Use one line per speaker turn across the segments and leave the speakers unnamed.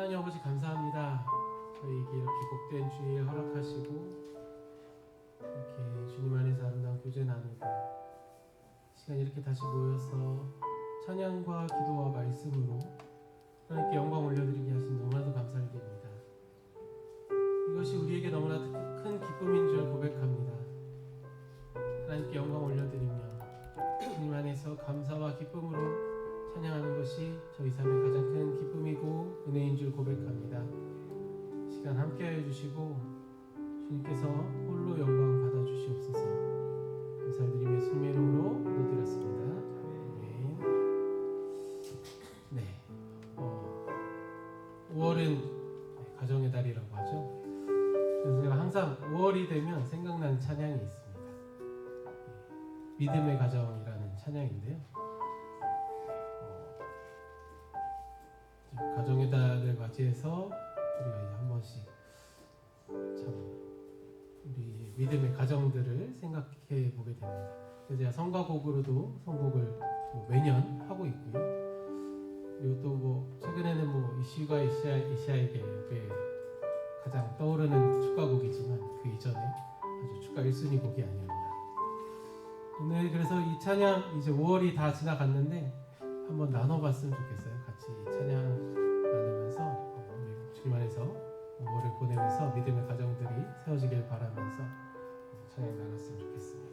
하나님 아버지 감사합니다. 저희에게 이렇게 복된 주일 허락하시고 이렇게 주님 안에서 아름다운 교제 나누고 시간 이렇게 다시 모여서 찬양과 기도와 말씀으로 하나님께 영광 올려드리게 하신 너무나도 감사를 드립니다. 이것이 우리에게 너무나 큰 기쁨인 줄 고백합니다. 하나님께 영광 올려드리며 주님 안에서 감사와 기쁨으로 찬양하는 것이 저희 삶의 가장 큰 기쁨이고 은혜인 줄 고백합니다. 시간 함께하여 주시고 주님께서 홀로 영광 받아주시옵소서. 감사를 드리며 예수님의 이름으로 기도드렸습니다. 네. 5월은 가정의 달이라고 하죠. 그래서 제가 항상 5월이 되면 생각나는 찬양이 있습니다. 믿음의 가정이라는 찬양인데요. 가정의 달을 맞이해서 우리가 이제 한 번씩 참 우리 믿음의 가정들을 생각해 보게 됩니다. 그래서 제가 성가곡으로도 선곡을 매년 하고 있고요. 그리고 또 최근에는 이슈가 이시아에게 가장 떠오르는 축가곡이지만 그 이전에 아주 축가 1순위 곡이 아니었나. 오늘 그래서 이 찬양 이제 5월이 다 지나갔는데 한번 나눠봤으면 좋겠어요. 같이 찬양 나누면서 우리 주님 안에서 5월을 보내면서 믿음의 가정들이 세워지길 바라면서 찬양 나눴으면 좋겠습니다.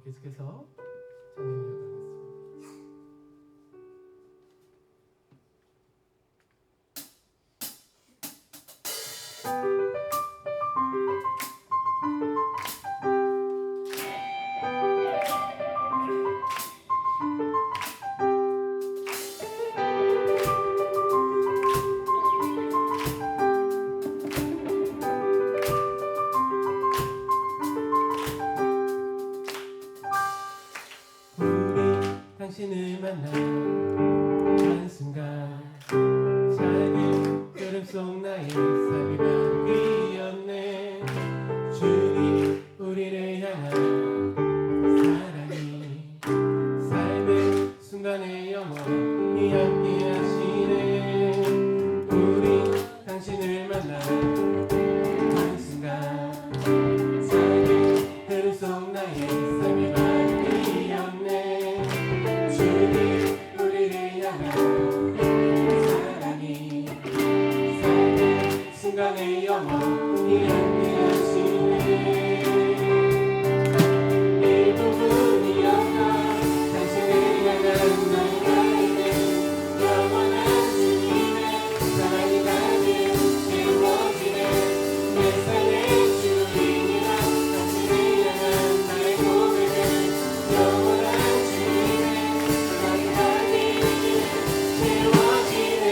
계속해서 찬양 이어가겠습니다. 당신을 만나 한순간 작은 구름 속 나의 삶이 바뀌었네. 주님 우리를 향한 사랑이 삶의 순간에 영원히 함께 하시네. 우리 당신을 만나 한순간 작은 구름 속 나의 삶이 바뀌었네. 순간의 영원히 함께 하시네. 이 부분이었던 당신을 향한 나의 마음에 영원한 주님의 사랑이 가득 채워지네. 내 삶의 주인이라 당신을 향한 나의 고백은 영원한 주님의 사랑이 가득 채워지네.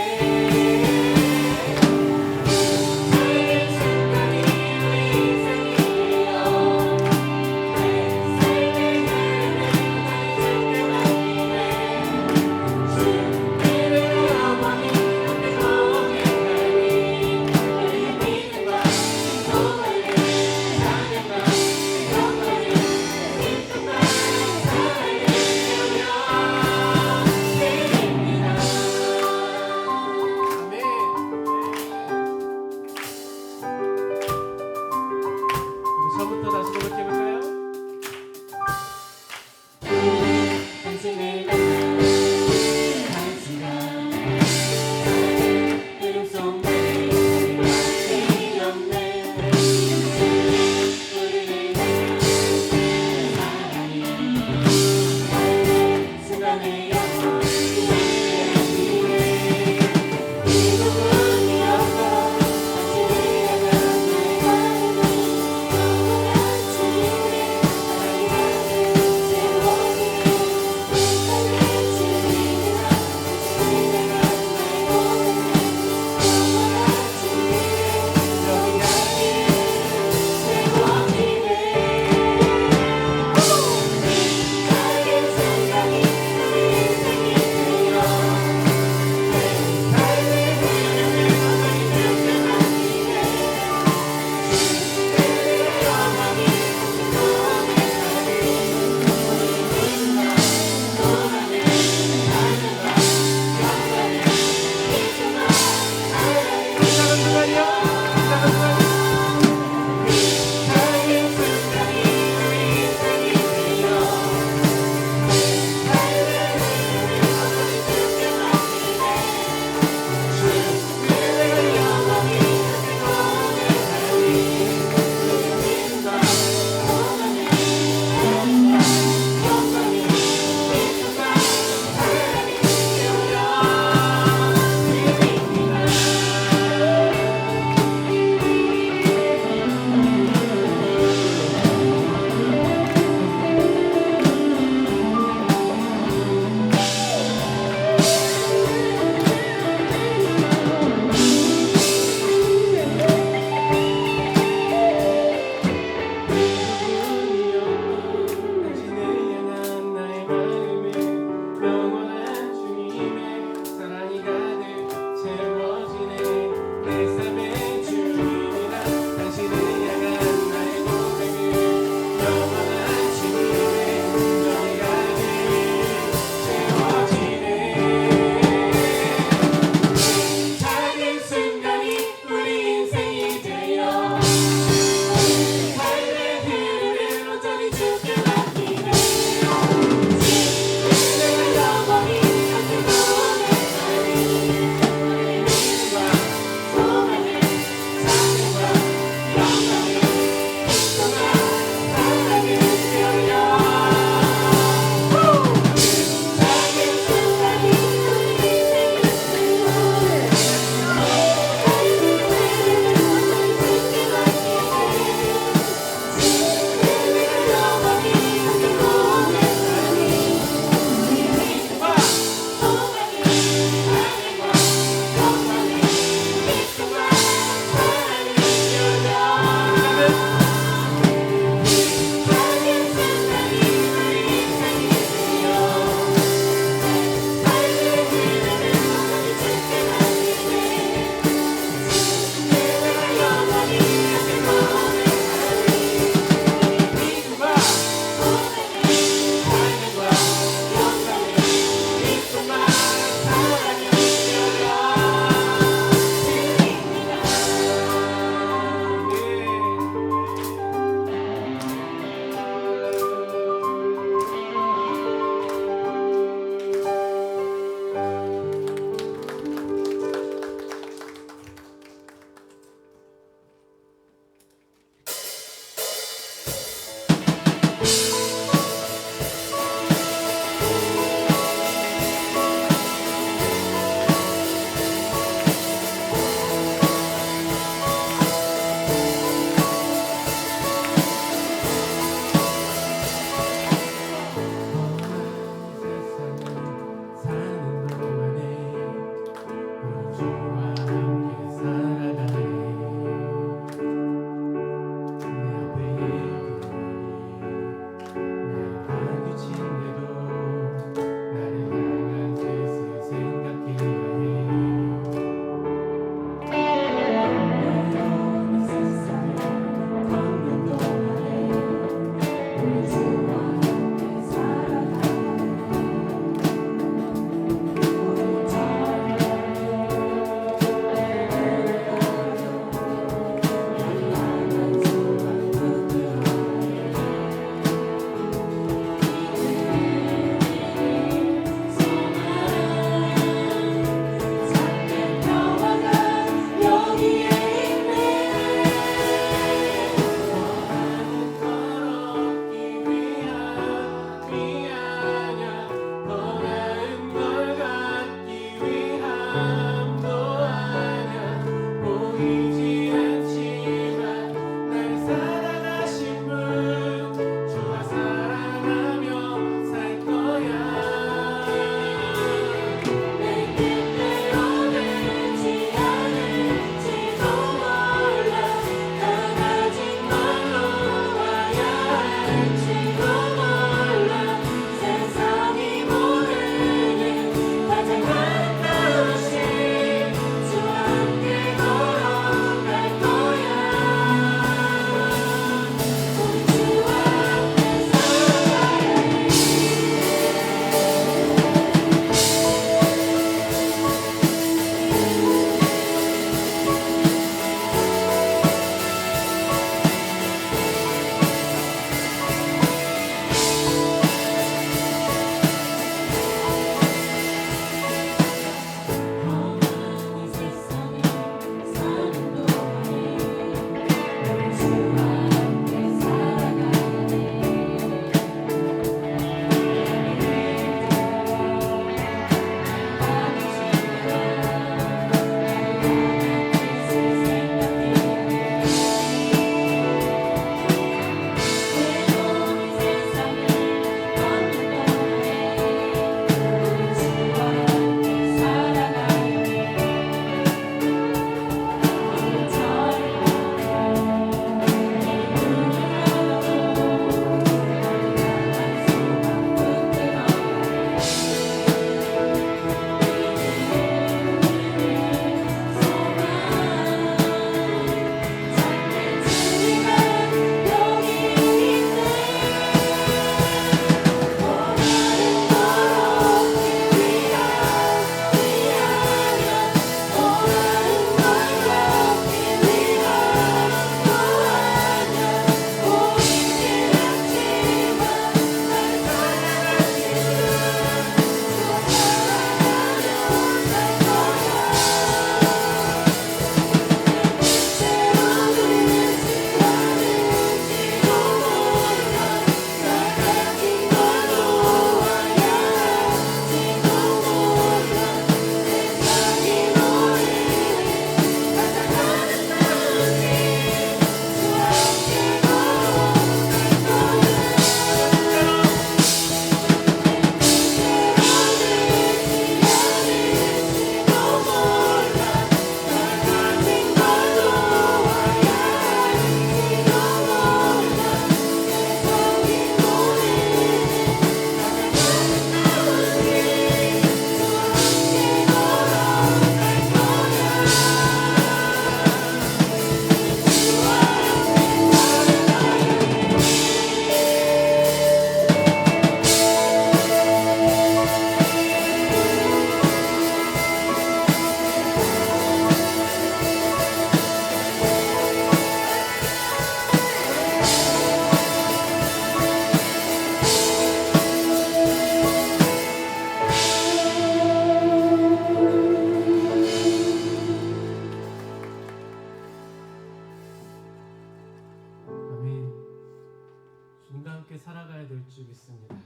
살아가야 될 줄 믿습니다.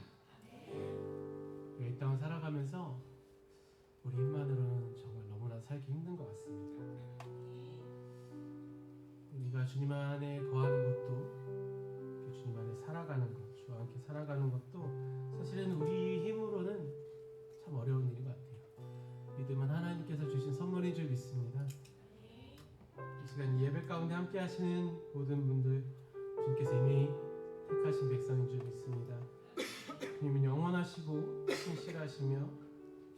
이 땅을 살아가면서 우리 힘만으로는 정말 너무나 살기 힘든 것 같습니다. 우리가 주님 안에 거하는 것도, 주님 안에 살아가는 것, 주와 함께 살아가는 것도 사실은 우리 힘으로는 참 어려운 일인 것 같아요. 믿음은 하나님께서 주신 선물인 줄 믿습니다. 이 시간 예배 가운데 함께 하시는 모든 분들, 주님께서 이미 택하신 백성인 줄 믿습니다. 주님은 영원하시고 신실하시며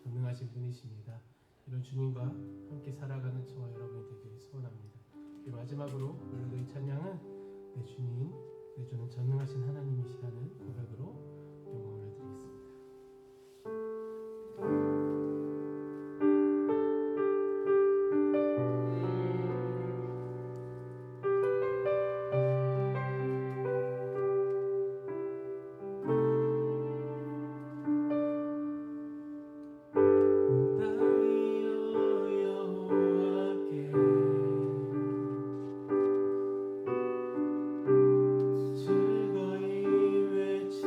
전능하신 분이십니다. 이런 주님과 함께 살아가는 저와 여러분이 되기를 소원합니다. 그리고 마지막으로 오늘도 이 찬양은 내 주님, 내 주는 전능하신 하나님이시라는 고백으로 영광을 드리겠습니다. 즐거이 외치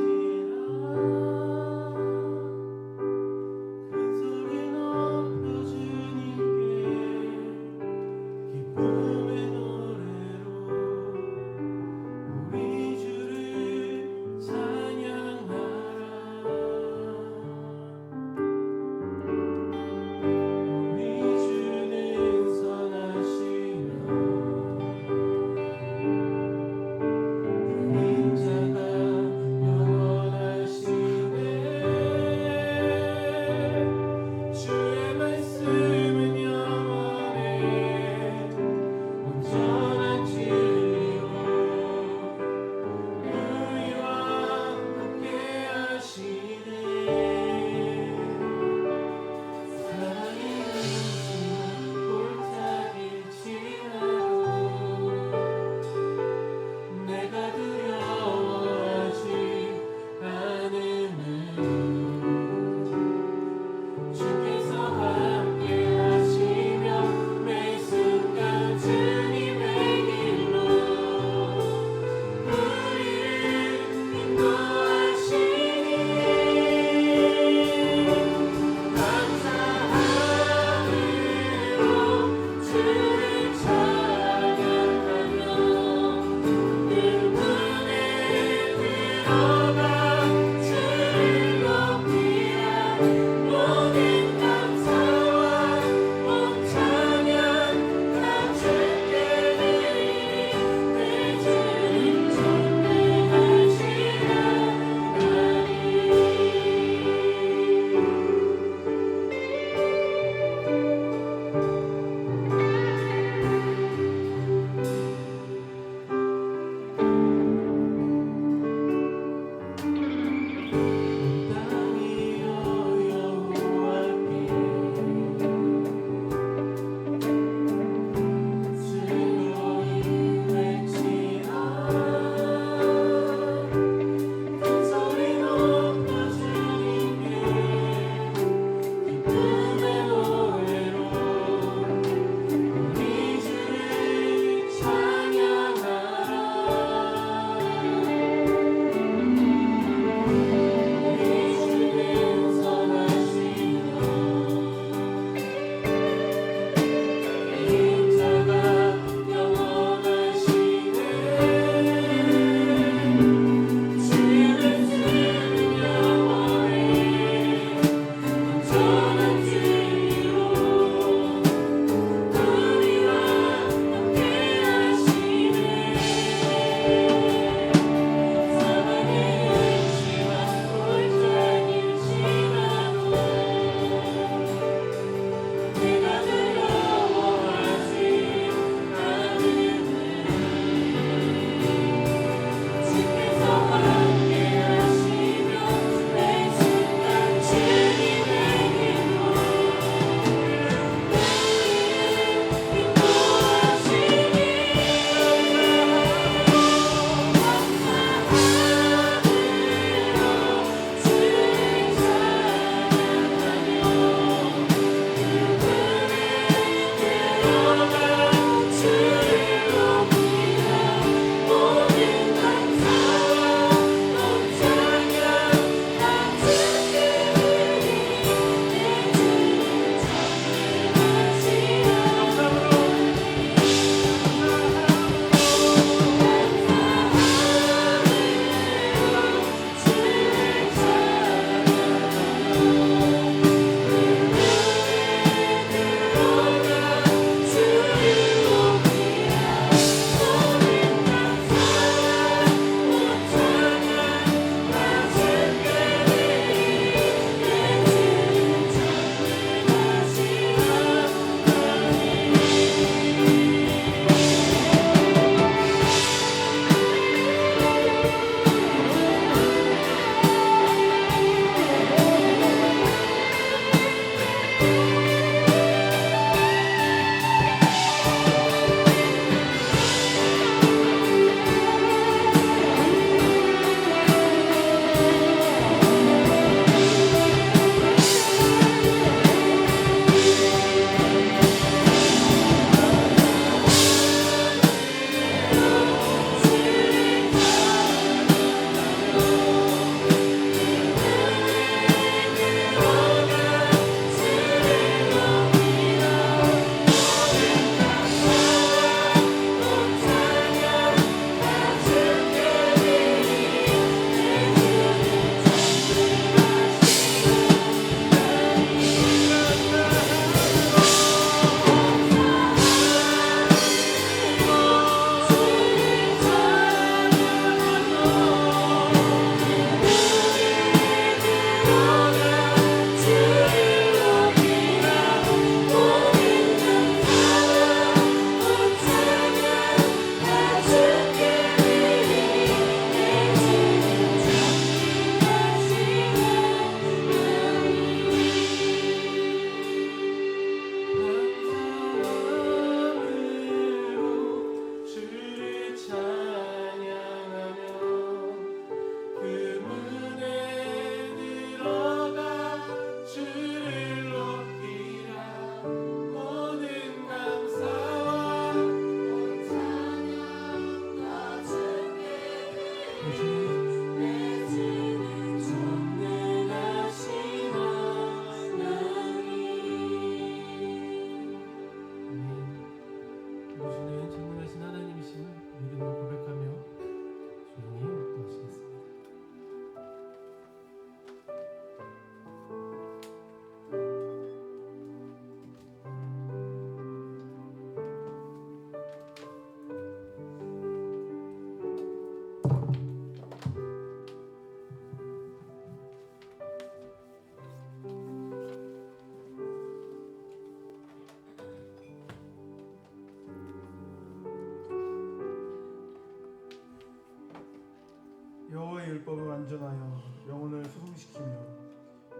여호와의 율법은 완전하여 영혼을 소성시키며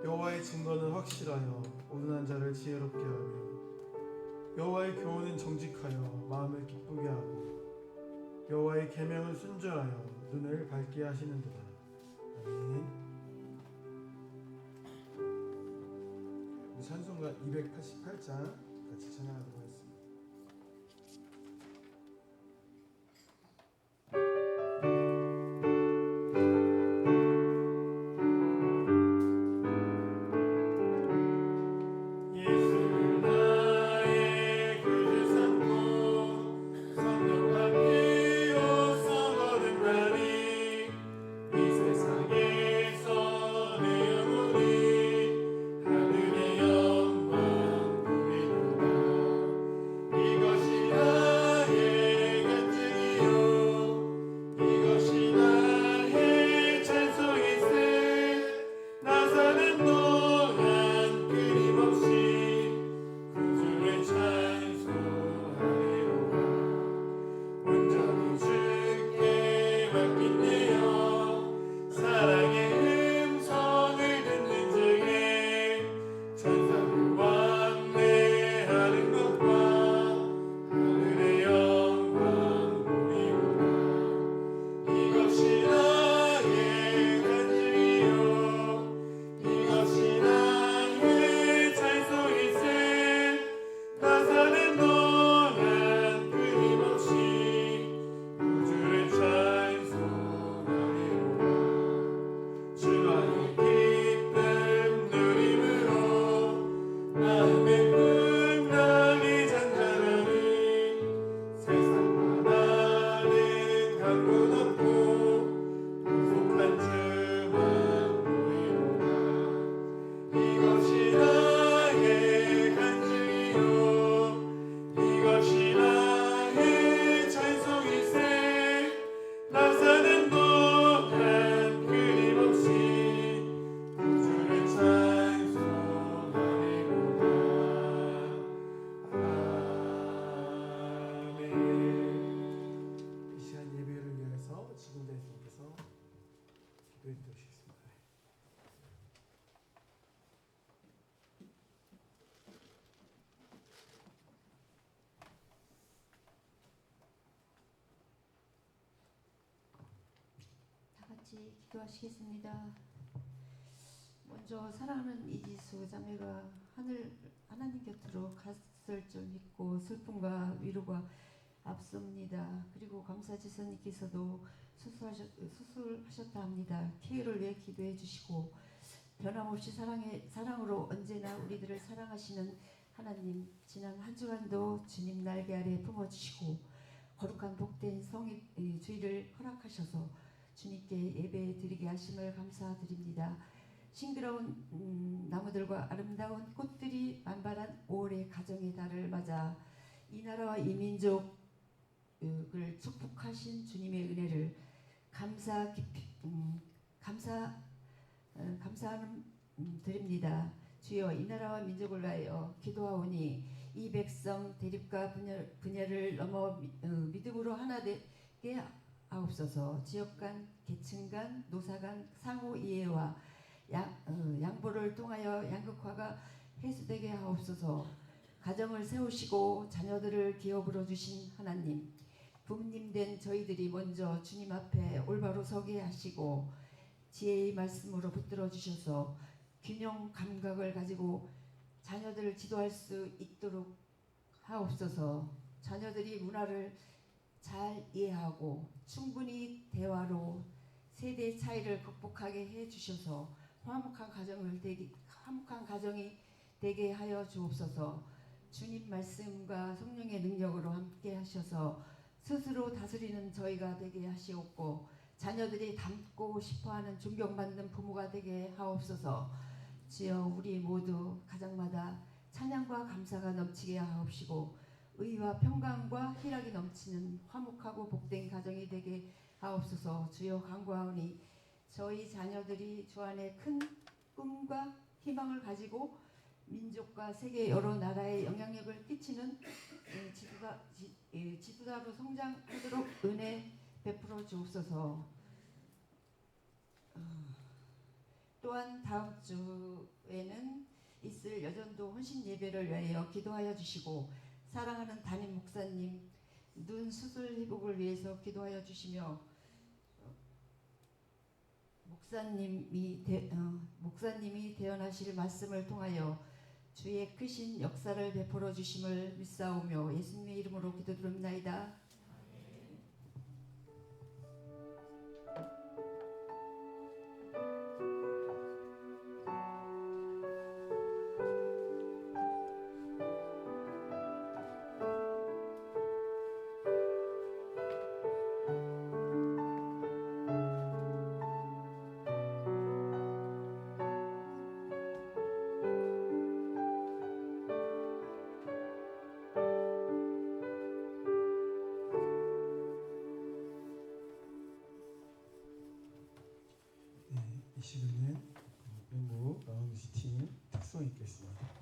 여호와의 증거는 확실하여 온전한 자를 지혜롭게 하며 여호와의 교훈은 정직하여 마음을 기쁘게 하고 여호와의 계명은 순전하여 눈을 밝게 하시는도다. 아멘. 우리 찬송가 288장 같이 찬양하도록 하겠습니다.
같이 기도하시겠습니다. 먼저 사랑하는 이지수 자매가 하나님 곁으로 갔을 줄 믿고 슬픔과 위로가 앞섭니다. 그리고 감사지선님께서도 수술하셨다 합니다. 피해를 위해 기도해 주시고 변함없이 사랑으로 언제나 우리들을 사랑하시는 하나님, 지난 한 주간도 주님 날개 아래 품어주시고 거룩한 복된 성의 주의를 허락하셔서 주님께 예배 드리게 하심을 감사드립니다. 싱그러운 나무들과 아름다운 꽃들이 만발한 5월의 가정의 달을 맞아 이 나라와 이 민족을 축복하신 주님의 은혜를 감사하는 드립니다. 주여, 이 나라와 민족을 위하여 기도하오니 이 백성 대립과 분열을 넘어 믿음으로 하나 되게 하옵소서. 지역 간, 계층 간, 노사 간 상호 이해와 양보를 통하여 양극화가 해소되게 하옵소서. 가정을 세우시고 자녀들을 기업으로 주신 하나님, 부모님 된 저희들이 먼저 주님 앞에 올바로 서게 하시고 지혜의 말씀으로 붙들어 주셔서 균형 감각을 가지고 자녀들을 지도할 수 있도록 하옵소서. 자녀들이 문화를 잘 이해하고 충분히 대화로 세대 차이를 극복하게 해 주셔서 화목한 가정이 되게 하여 주옵소서. 주님 말씀과 성령의 능력으로 함께 하셔서 스스로 다스리는 저희가 되게 하시옵고 자녀들이 닮고 싶어하는 존경받는 부모가 되게 하옵소서. 주여, 우리 모두 가정마다 찬양과 감사가 넘치게 하옵시고 의와 평강과 희락이 넘치는 화목하고 복된 가정이 되게 하옵소서. 주여, 간구하오니 저희 자녀들이 주 안에 큰 꿈과 희망을 가지고 민족과 세계 여러 나라에 영향력을 끼치는 지도자로 성장하도록 은혜 베풀어 주옵소서. 또한 다음 주에는 있을 여전도 혼신 예배를 위하여 기도하여 주시고 사랑하는 담임 목사님 눈 수술 회복을 위해서 기도하여 주시며 목사님이 대언하실 말씀을 통하여 주의 크신 역사를 베풀어 주심을 믿사오며 예수님의 이름으로 기도드립나이다.
네, 이 시간은 영국 라운드시티의 특성이 있겠습니다.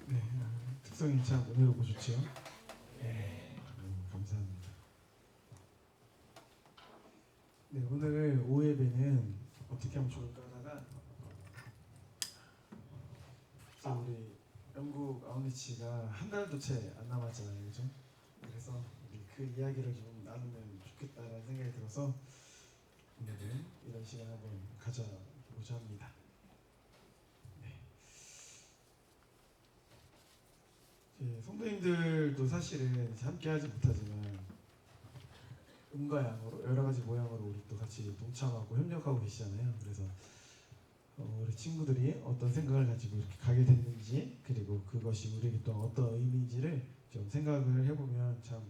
네, 특성이 참 은혜롭고 좋죠. 네, 감사합니다. 네, 오늘 오후 예배는 어떻게 하면 좋을까 하다가 우리 영국 아웃리치가 한 달도 채 안 남았잖아요, 그죠? 그래서 우리 그 이야기를 좀 나누면 좋겠다라는 생각이 들어서 오늘은 이런 시간 한번 가져보자 합니다. 성도님들도 사실은 함께 하지 못하지만 음과 양으로 여러 가지 모양으로 우리 또 같이 동참하고 협력하고 계시잖아요. 그래서 우리 친구들이 어떤 생각을 가지고 이렇게 가게 됐는지, 그리고 그것이 우리에게 또 어떤 의미인지를 좀 생각을 해보면 참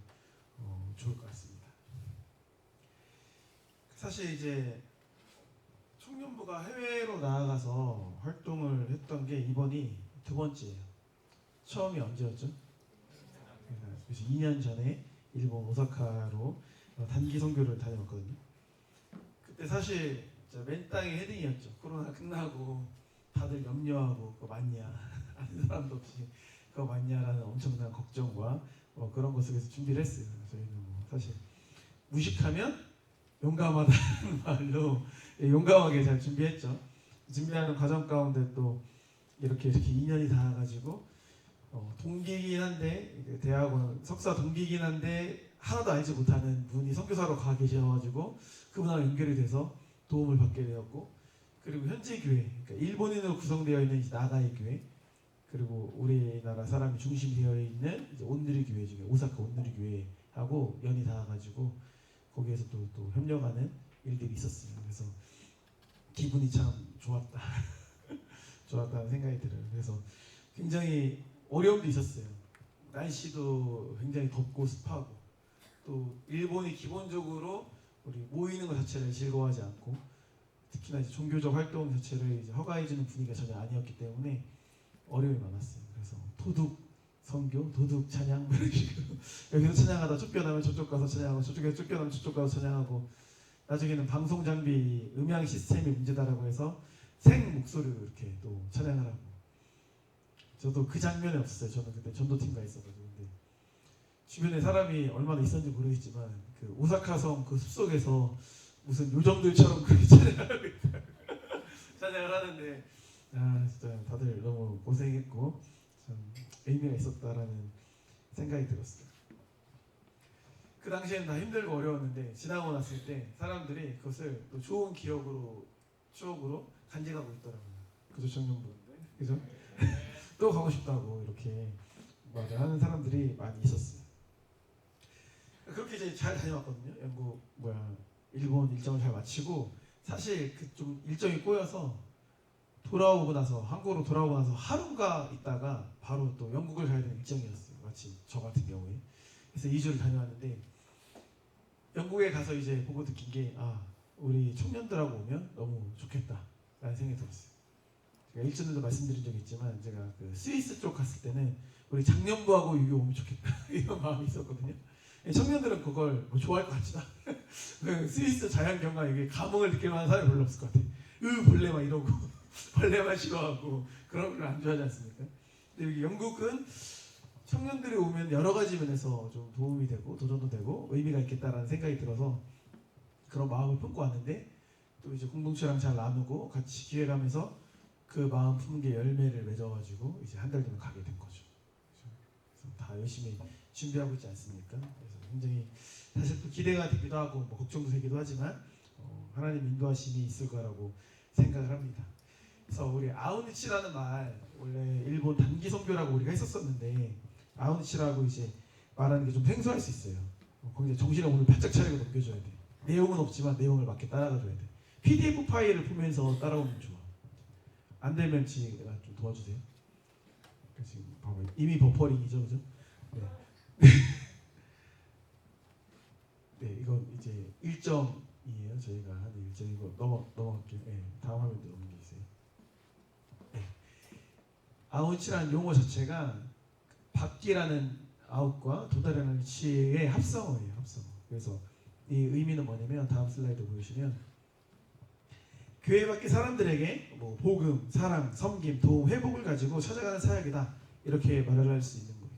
좋을 것 같습니다. 사실 이제 청년부가 해외로 나아가서 활동을 했던 게 이번이 두 번째예요. 처음이 언제였죠? 그래서 2년 전에 일본 오사카로 단기 선교를 다녀왔거든요. 그때 사실 맨 땅에 헤딩이었죠. 코로나 끝나고 다들 염려하고 그거 맞냐, 아는 사람도 없이 그거 맞냐라는 엄청난 걱정과 그런 것 속에서 준비를 했어요. 저희는 사실 무식하면 용감하다는 말로 용감하게 잘 준비했죠. 준비하는 과정 가운데 또 이렇게 2년이 닿아가지고 동기이긴 한데 대학원 석사 동기이긴 한데 하나도 알지 못하는 분이 선교사로 가 계셔가지고 그분하고 연결이 돼서 도움을 받게 되었고, 그리고 현지 교회, 그러니까 일본인으로 구성되어 있는 나가이 교회, 그리고 우리나라 사람이 중심이 되어 있는 이제 온누리 교회 중에 오사카 온누리 교회하고 연이 닿아가지고 거기에서 또 협력하는 일들이 있었어요. 그래서 기분이 참 좋았다. 좋았다는 생각이 들어요. 그래서 굉장히 어려움도 있었어요. 날씨도 굉장히 덥고 습하고, 또 일본이 기본적으로 우리 모이는 것 자체를 즐거워하지 않고, 특히나 이제 종교적 활동 자체를 이제 허가해주는 분위기가 전혀 아니었기 때문에 어려움이 많았어요. 그래서 도둑 선교, 도둑 찬양 이런 식으로 여기서 찬양하다 쫓겨나면 저쪽 가서 찬양하고, 저쪽에서 쫓겨나면 저쪽 가서 찬양하고, 나중에는 방송 장비, 음향 시스템이 문제다라고 해서 생 목소리로 이렇게 또 찬양을 하고. 저도 그 장면이 없었어요. 저는 그때 전도팀과 있어가지고. 근데 주변에 사람이 얼마나 있었는지 모르겠지만 그 오사카성 그 숲속에서 무슨 요정들처럼 그렇게 찬양을 하는데 진짜 다들 너무 고생했고 참 의미가 있었다라는 생각이 들었어요. 그 당시에는 다 힘들고 어려웠는데 지나고 났을 때 사람들이 그것을 또 좋은 기억으로, 추억으로 간직하고 있더라고요. 그죠, 청년부인데, 그죠? 또 가고 싶다고 이렇게 말을 하는 사람들이 많이 있었어요. 그렇게 이제 잘 다녀왔거든요. 영국 일본 일정을 잘 마치고 사실 그 좀 일정이 꼬여서 돌아오고 나서 한국으로 돌아오고 나서 하루가 있다가 바로 또 영국을 가야 되는 일정이었어요. 마치 저 같은 경우에. 그래서 2주를 다녀왔는데 영국에 가서 이제 보고 느낀 게 우리 청년들하고 오면 너무 좋겠다라는 생각이 들었어요. 제가 일전에도 말씀드린 적이 있지만 제가 그 스위스 쪽 갔을 때는 우리 장년부하고 여기 오면 좋겠다 이런 마음이 있었거든요. 청년들은 그걸 뭐 좋아할 것 같지도 않아요. 그 스위스 자연경관 이게 감흥을 느낄 만한 사람이 별로 없을 것 같아요. 벌레 막 이러고 벌레만 싫어하고 그런 걸 안 좋아하지 않습니까? 근데 여기 영국은 청년들이 오면 여러 가지 면에서 좀 도움이 되고 도전도 되고 의미가 있겠다라는 생각이 들어서 그런 마음을 품고 왔는데 또 이제 공동체랑 잘 나누고 같이 기획하면서 그 마음 품은 게 열매를 맺어가지고 이제 한 달 뒤면 가게 된 거죠. 그래서 다 열심히 준비하고 있지 않습니까? 그래서 굉장히 사실 또 기대가 되기도 하고 뭐 걱정도 되기도 하지만 하나님 인도하심이 있을 거라고 생각을 합니다. 그래서 우리 아우니치라는 말 원래 일본 단기 선교라고 우리가 했었었는데 아우니치라고 이제 말하는 게 좀 생소할 수 있어요. 거기서 정신을 오늘 바짝 차리고 넘겨줘야 돼. 내용은 없지만 내용을 맞게 따라가줘야 돼. PDF 파일을 보면서 따라오면 좋아. 안 되면 지가 좀 도와주세요. 지금 봐봐 이미 버퍼링이죠, 그죠? 네. 네, 이건 이제 일정이에요. 저희가 하는 일정이고 넘어갈게요. 네, 다음 화면 넘겨주세요. 네. 아웃이라는 용어 자체가 밖이라는 아웃과 도달이라는 치의 합성어예요. 합성어. 그래서 이 의미는 뭐냐면 다음 슬라이드 보시면 교회 밖의 사람들에게 뭐 복음, 사랑, 섬김, 도움, 회복을 가지고 찾아가는 사역이다 이렇게 말을 할 수 있는 거예요.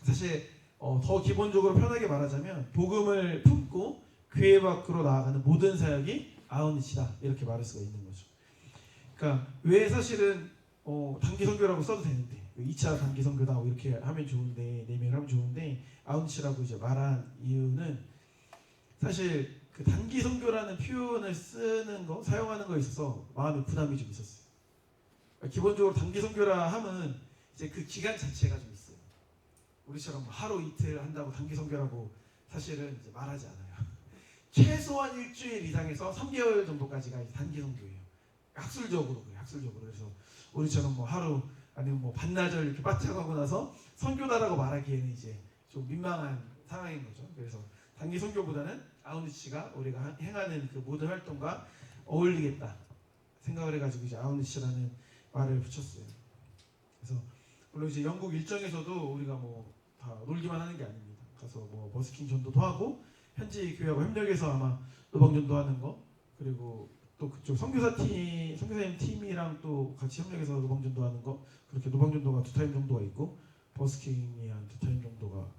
사실 더 기본적으로 편하게 말하자면 복음을 품고 교회 밖으로 나아가는 모든 사역이 아웃리치다 이렇게 말할 수가 있는 거죠. 그러니까 왜 사실은 단기 선교라고 써도 되는데 2차 단기 선교다 이렇게 하면 좋은데 네명을 하면 좋은데 아웃리치라고 이제 말한 이유는 사실 그 단기 선교라는 표현을 쓰는 거 사용하는 거에 있어서 마음의 부담이 좀 있었어요. 그러니까 기본적으로 단기 선교라 하면 이제 그 기간 자체가 좀 있어요. 우리처럼 하루 이틀 한다고 단기 선교라고 사실은 이제 말하지 않아요. 최소한 일주일 이상에서 3개월 정도까지가 이제 단기 선교예요. 학술적으로 그래요. 학술적으로. 그래서 우리처럼 뭐 하루 아니면 뭐 반나절 이렇게 바짝하고 나서 선교다라고 말하기에는 이제 좀 민망한 상황인 거죠. 그래서 단기 선교보다는 아웃리치가 우리가 행하는 그 모든 활동과 어울리겠다 생각을 해가지고 이제 아웃리치라는 말을 붙였어요. 그래서 물론 이제 영국 일정에서도 우리가 뭐 다 놀기만 하는 게 아닙니다. 가서 뭐 버스킹 전도도 하고 현지 교회하고 협력해서 아마 노방 전도하는 거 그리고 또 그쪽 선교사님 팀이랑 또 같이 협력해서 노방 전도하는 거 그렇게 노방 전도가 2타임 정도가 있고 버스킹이 한 2타임 정도가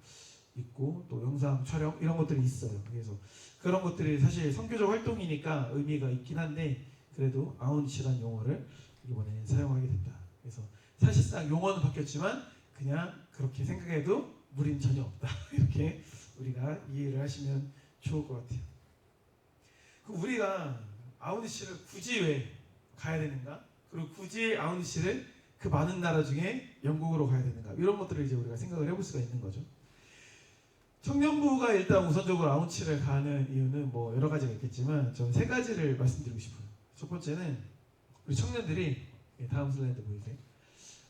있고 또 영상 촬영 이런 것들이 있어요. 그래서 그런 것들이 사실 선교적 활동이니까 의미가 있긴 한데 그래도 아웃리치라는 용어를 이번에 사용하게 됐다. 그래서 사실상 용어는 바뀌었지만 그냥 그렇게 생각해도 무리는 전혀 없다. 이렇게 우리가 이해를 하시면 좋을 것 같아요. 우리가 아웃리치를 굳이 왜 가야 되는가? 그리고 굳이 아웃리치를 그 많은 나라 중에 영국으로 가야 되는가? 이런 것들을 이제 우리가 생각을 해볼 수가 있는 거죠. 청년부가 일단 우선적으로 아웃리치를 가는 이유는 뭐 여러 가지가 있겠지만 저는 3가지를 말씀드리고 싶어요. 첫 번째는 우리 청년들이 다음 슬라이드 보이세요?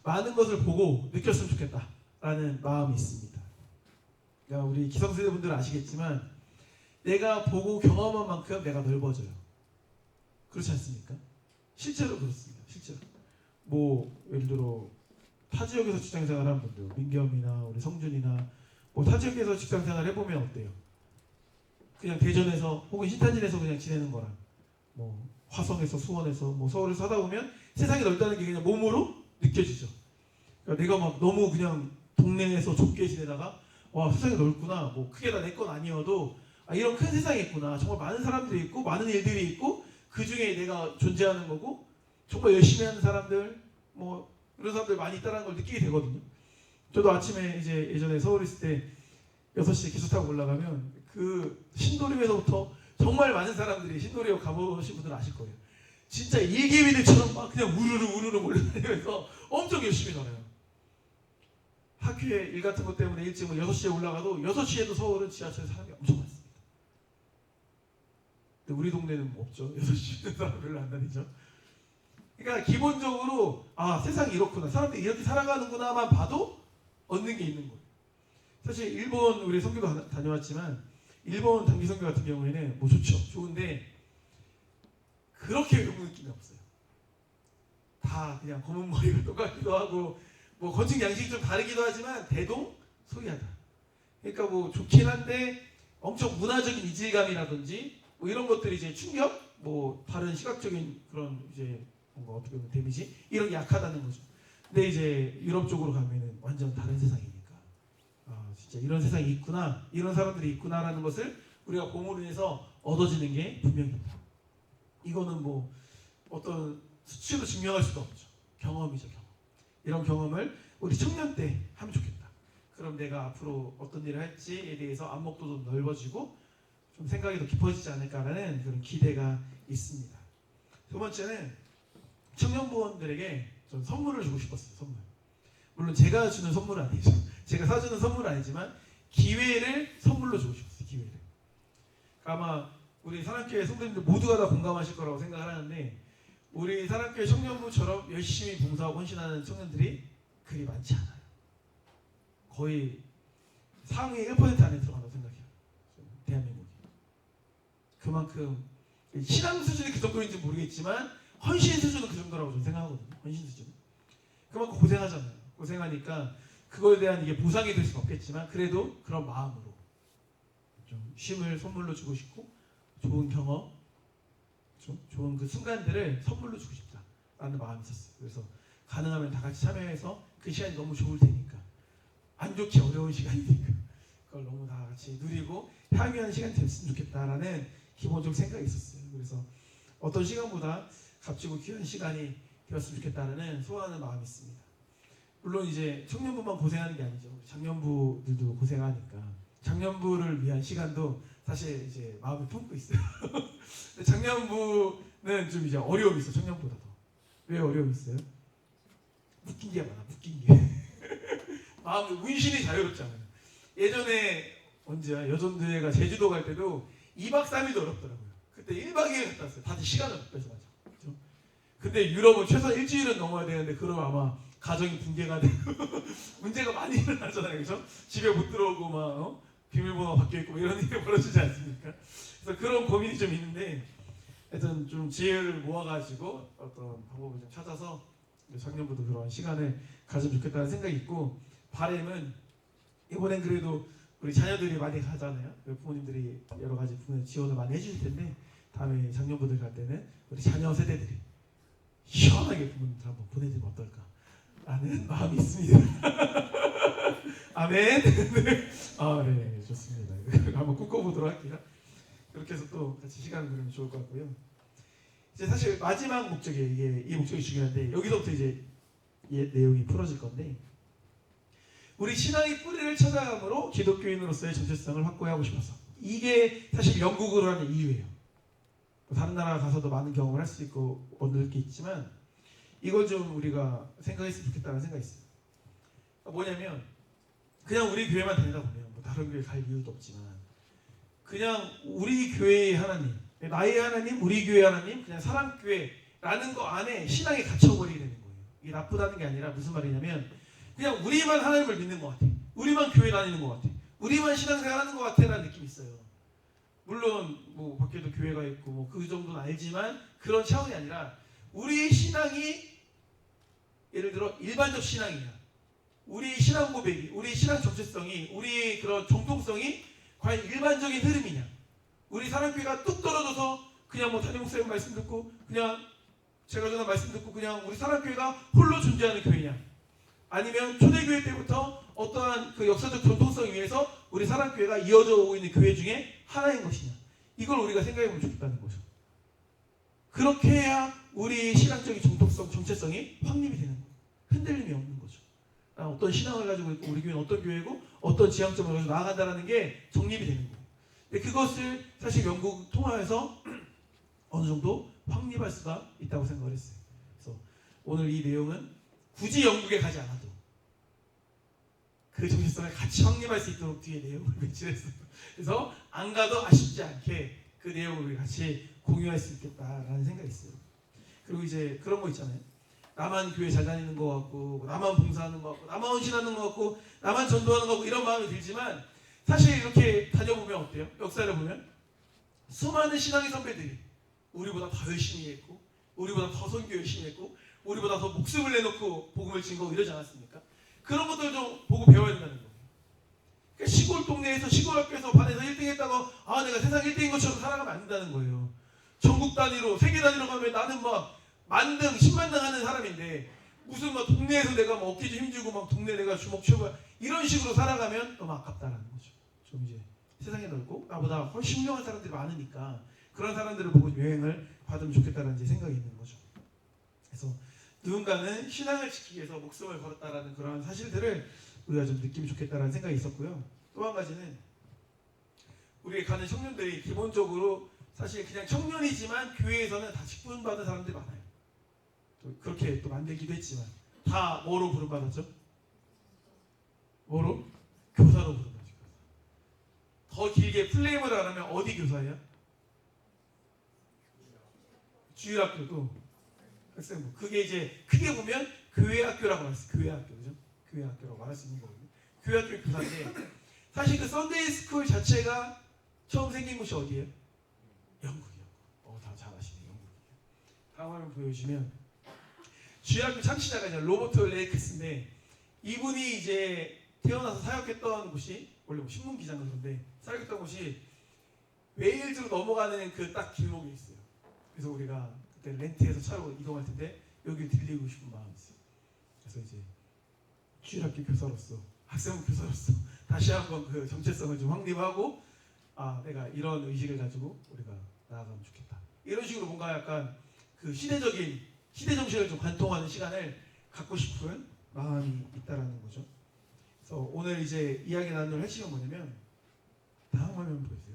많은 것을 보고 느꼈으면 좋겠다라는 마음이 있습니다. 그러니까 우리 기성세대 분들은 아시겠지만 내가 보고 경험한 만큼 내가 넓어져요. 그렇지 않습니까? 실제로 그렇습니다. 실제로. 뭐 예를 들어 타 지역에서 직장생활 하는 분들, 민겸이나 우리 성준이나 뭐 타 지역에서 직장생활 해보면 어때요? 그냥 대전에서 혹은 신탄진에서 그냥 지내는 거랑 뭐 화성에서 수원에서 뭐 서울에서 하다 보면 세상이 넓다는 게 그냥 몸으로 느껴지죠. 그러니까 내가 막 너무 그냥 동네에서 좁게 지내다가 와 세상이 넓구나 뭐 크게 다 내 건 아니어도 이런 큰 세상이 있구나 정말 많은 사람들이 있고 많은 일들이 있고 그 중에 내가 존재하는 거고 정말 열심히 하는 사람들 뭐 이런 사람들 많이 있다는 걸 느끼게 되거든요. 저도 아침에 이제 예전에 서울에 있을 때 6시에 기차 타고 올라가면 그 신도림에서부터 정말 많은 사람들이 신도리역 가보신 분들은 아실 거예요. 진짜 일개미들처럼 막 그냥 우르르 몰려다니면서 엄청 열심히 놀아요. 학교에 일 같은 것 때문에 일찍 6시에 올라가도 6시에도 서울은 지하철에 사람이 엄청 많습니다. 근데 우리 동네는 뭐 없죠. 6시면 사람 별로 안 다니죠. 그러니까 기본적으로 아 세상이 이렇구나, 사람들이 이렇게 살아가는구나만 봐도 얻는 게 있는 거예요. 사실 일본 우리 선교도 다녀왔지만 일본 단기 선교 같은 경우에는 뭐 좋죠. 좋은데 그렇게 외국 느낌이 없어요. 다 그냥 검은 머리가 똑같기도 하고 뭐 건축 양식이 좀 다르기도 하지만 대동소이하다. 그러니까 뭐 좋긴 한데 엄청 문화적인 이질감이라든지 뭐 이런 것들이 이제 충격, 뭐 다른 시각적인 그런 이제 뭔가 어떻게 보면 데미지 이런 게 약하다는 거죠. 근데 이제 유럽 쪽으로 가면은 완전 다른 세상이니까 아 진짜 이런 세상이 있구나, 이런 사람들이 있구나라는 것을 우리가 공으로 인해서 얻어지는 게 분명합니다. 이거는 뭐 어떤 수치로 증명할 수가 없죠. 경험이죠, 경험. 이런 경험을 우리 청년 때 하면 좋겠다. 그럼 내가 앞으로 어떤 일을 할지에 대해서 안목도 좀 넓어지고 좀 생각이 더 깊어지지 않을까라는 그런 기대가 있습니다. 두 번째는 청년부원들에게 좀 선물을 주고 싶었어요. 선물. 물론 제가 주는 선물은 아니죠. 제가 사주는 선물은 아니지만 기회를 선물로 주고 싶었어요. 기회를. 아마 우리 사랑교회 성도님들 모두가 다 공감하실 거라고 생각을 하는데 우리 사랑교회 청년부처럼 열심히 봉사하고 헌신하는 청년들이 그리 많지 않아요. 거의 상위 1% 안에 들어간다고 생각해요. 대한민국이. 그만큼 신앙 수준이 그 정도인지 모르겠지만 헌신 수준은 그 정도라고 저는 생각하거든요. 헌신 수준. 그만큼 고생하잖아요. 고생하니까 그거에 대한 이게 보상이 될 수는 없겠지만 그래도 그런 마음으로 좀 쉼을 선물로 주고 싶고 좋은 경험, 좀 좋은 그 순간들을 선물로 주고 싶다라는 마음이 있었어요. 그래서 가능하면 다 같이 참여해서 그 시간이 너무 좋을 테니까 안 좋기 어려운 시간이니까 그걸 너무 다 같이 누리고 향유하는 시간이 됐으면 좋겠다라는 기본적 생각이 있었어요. 그래서 어떤 시간보다 값지고 귀한 시간이 되었으면 좋겠다는 소원하는 마음이 있습니다. 물론 이제 청년부만 고생하는 게 아니죠. 장년부들도 고생하니까 장년부를 위한 시간도 사실 이제 마음에 품고 있어요. 장년부는 좀 이제 어려움이 있어. 청년보다 더. 왜 어려움이 있어요? 묶인 게 많아. 묶인 게. 마음 운신이 자유롭잖아요. 예전에 언제야? 여전대회가 제주도 갈 때도 2박 3일도 어렵더라고요. 그때 1박 2일 갔다 왔어요. 다들 시간을 못 빼서 맞아. 그렇죠? 근데 유럽은 최소 일주일은 넘어야 되는데 그럼 아마 가정이 붕괴가 되고 문제가 많이 일어나잖아요. 그렇죠? 집에 못 들어오고 막 비밀번호 바뀌어 있고 이런 일이 벌어지지 않습니까? 그래서 그런 고민이 좀 있는데 하여튼 좀 지혜를 모아가지고 어떤 방법을 좀 찾아서 작년부터 그런 시간을 가지면 좋겠다는 생각이 있고 바람은 이번엔 그래도 우리 자녀들이 많이 가잖아요. 부모님들이 여러 가지 지원을 많이 해주실 텐데 다음에 작년부들 갈 때는 우리 자녀 세대들이 시원하게 부모님들 한번 보내주면 어떨까 라는 마음이 있습니다. 아멘. 아, 네, 좋습니다. 한번 꿈꿔보도록 할게요. 그렇게 해서 또 같이 시간을 보내면 좋을 것 같고요. 이제 사실 마지막 목적이 이게 이 목적이 중요한데 여기서부터 이제 내용이 풀어질 건데 우리 신앙의 뿌리를 찾아감으로 기독교인으로서의 정체성을 확고하고 싶어서 이게 사실 영국으로 하는 이유예요. 다른 나라 가서도 많은 경험을 할 수 있고 얻을 게 있지만 이걸 좀 우리가 생각했으면 좋겠다는 생각이 있어요. 뭐냐면 그냥 우리 교회만 다니다 보면 뭐 다른 교회 갈 이유도 없지만 그냥 우리 교회의 하나님, 나의 하나님, 우리 교회 하나님, 그냥 사랑교회라는 거 안에 신앙이 갇혀버리게 되는 거예요. 이게 나쁘다는 게 아니라 무슨 말이냐면 그냥 우리만 하나님을 믿는 것 같아. 우리만 교회 다니는 것 같아. 우리만 신앙생활 하는 것 같아라는 느낌이 있어요. 물론 뭐 밖에도 교회가 있고 뭐 그 정도는 알지만 그런 차원이 아니라 우리 신앙이 예를 들어 일반적 신앙이냐, 우리 신앙 고백이, 우리 신앙 정체성이, 우리 그런 정통성이 과연 일반적인 흐름이냐, 우리 사랑교회가 뚝 떨어져서 그냥 뭐 담임 목사님 말씀 듣고 그냥 제가 전한 말씀 듣고 그냥 우리 사랑교회가 홀로 존재하는 교회냐, 아니면 초대교회 때부터 어떠한 그 역사적 전통성 위에서 우리 사랑교회가 이어져 오고 있는 교회 중에 하나인 것이냐, 이걸 우리가 생각해보면 좋겠다는 거죠. 그렇게 해야 우리 신앙적인 정통성, 정체성이 확립이 되는 거예요. 흔들림이 없는 거죠. 어떤 신앙을 가지고 있고 우리 교회는 어떤 교회고 어떤 지향점을 가지고 나아간다는 게 정립이 되는 거예요. 근데 그것을 사실 영국 통화에서 어느 정도 확립할 수가 있다고 생각을 했어요. 그래서 오늘 이 내용은 굳이 영국에 가지 않아도 그 정체성을 같이 확립할 수 있도록 뒤에 내용을 배치했어요. 그래서 안 가도 아쉽지 않게 그 내용을 우리 같이 공유할 수 있겠다라는 생각이 있어요. 그리고 이제 그런 거 있잖아요. 나만 교회 잘 다니는 것 같고, 나만 봉사하는 것 같고, 나만 헌신하는 것 같고, 나만 전도하는 것 같고 이런 마음이 들지만 사실 이렇게 다녀보면 어때요? 역사를 보면 수많은 신앙의 선배들이 우리보다 더 열심히 했고, 우리보다 더 선교 열심히 했고, 우리보다 더 목숨을 내놓고 복음을 증거하고 이러지 않았습니까? 그런 것들 좀 보고 배워야 된다는 거예요. 그러니까 시골 동네에서 시골 학교에서 반에서 1등 했다고 내가 세상 1등인 것처럼 살아가면 안 된다는 거예요. 전국 단위로 세계 단위로 가면 나는 막 만등 10만등 하는 사람인데 무슨 막 동네에서 내가 막 어깨 좀 힘주고 막 동네 내가 주먹 쥐고 이런 식으로 살아가면 너무 아깝다라는 거죠. 좀 이제 세상이 넓고 나보다 훨씬 훌륭한 사람들이 많으니까 그런 사람들을 보고 여행을 받으면 좋겠다는 이제 생각이 있는 거죠. 그래서 누군가는 신앙을 지키기 위해서 목숨을 걸었다라는 그런 사실들을 우리가 좀 느끼면 좋겠다라는 생각이 있었고요. 또 한 가지는 우리 가는 청년들이 기본적으로 사실 그냥 청년이지만 교회에서는 다 직분받은 사람들이 많아요. 또 그렇게 또 만들기도 했지만 다 뭐로 부름받았죠? 뭐로? 교사로 부름받았죠. 더 길게 플레임을 하려면 어디 교사예요? 주일학교도 학생부. 그게 이제 크게 보면 교회 학교라고 말할 수 있어요. 교회 학교, 그죠? 교회 학교라고 말할 수 있는 거거든요. 교회 학교 교사인데 사실 그 썬데이 스쿨 자체가 처음 생긴 곳이 어디예요? 영국이요. 다 잘 아시네요. 영국이요. 다음 화면 보여주시면 주일학교 창시자가 이제 로버트 레이크스인데 이분이 이제 태어나서 사역했던 곳이 원래 뭐 신문 기자인가 그런데 사역했던 곳이 웨일즈로 넘어가는 그 딱 길목에 있어요. 그래서 우리가 그때 렌트해서 차로 이동할 텐데 여기를 들리고 싶은 마음이 있어요. 그래서 이제 주일학교 교사로서 학생부 교사로서 다시 한번 그 정체성을 좀 확립하고 내가 이런 의식을 가지고 우리가 나아가면 좋겠다. 이런 식으로 뭔가 약간 그 시대적인 시대 정신을 좀 관통하는 시간을 갖고 싶은 마음이 있다라는 거죠. 그래서 오늘 이제 이야기 나눌 핵심은 뭐냐면 다음 화면 보여주세요.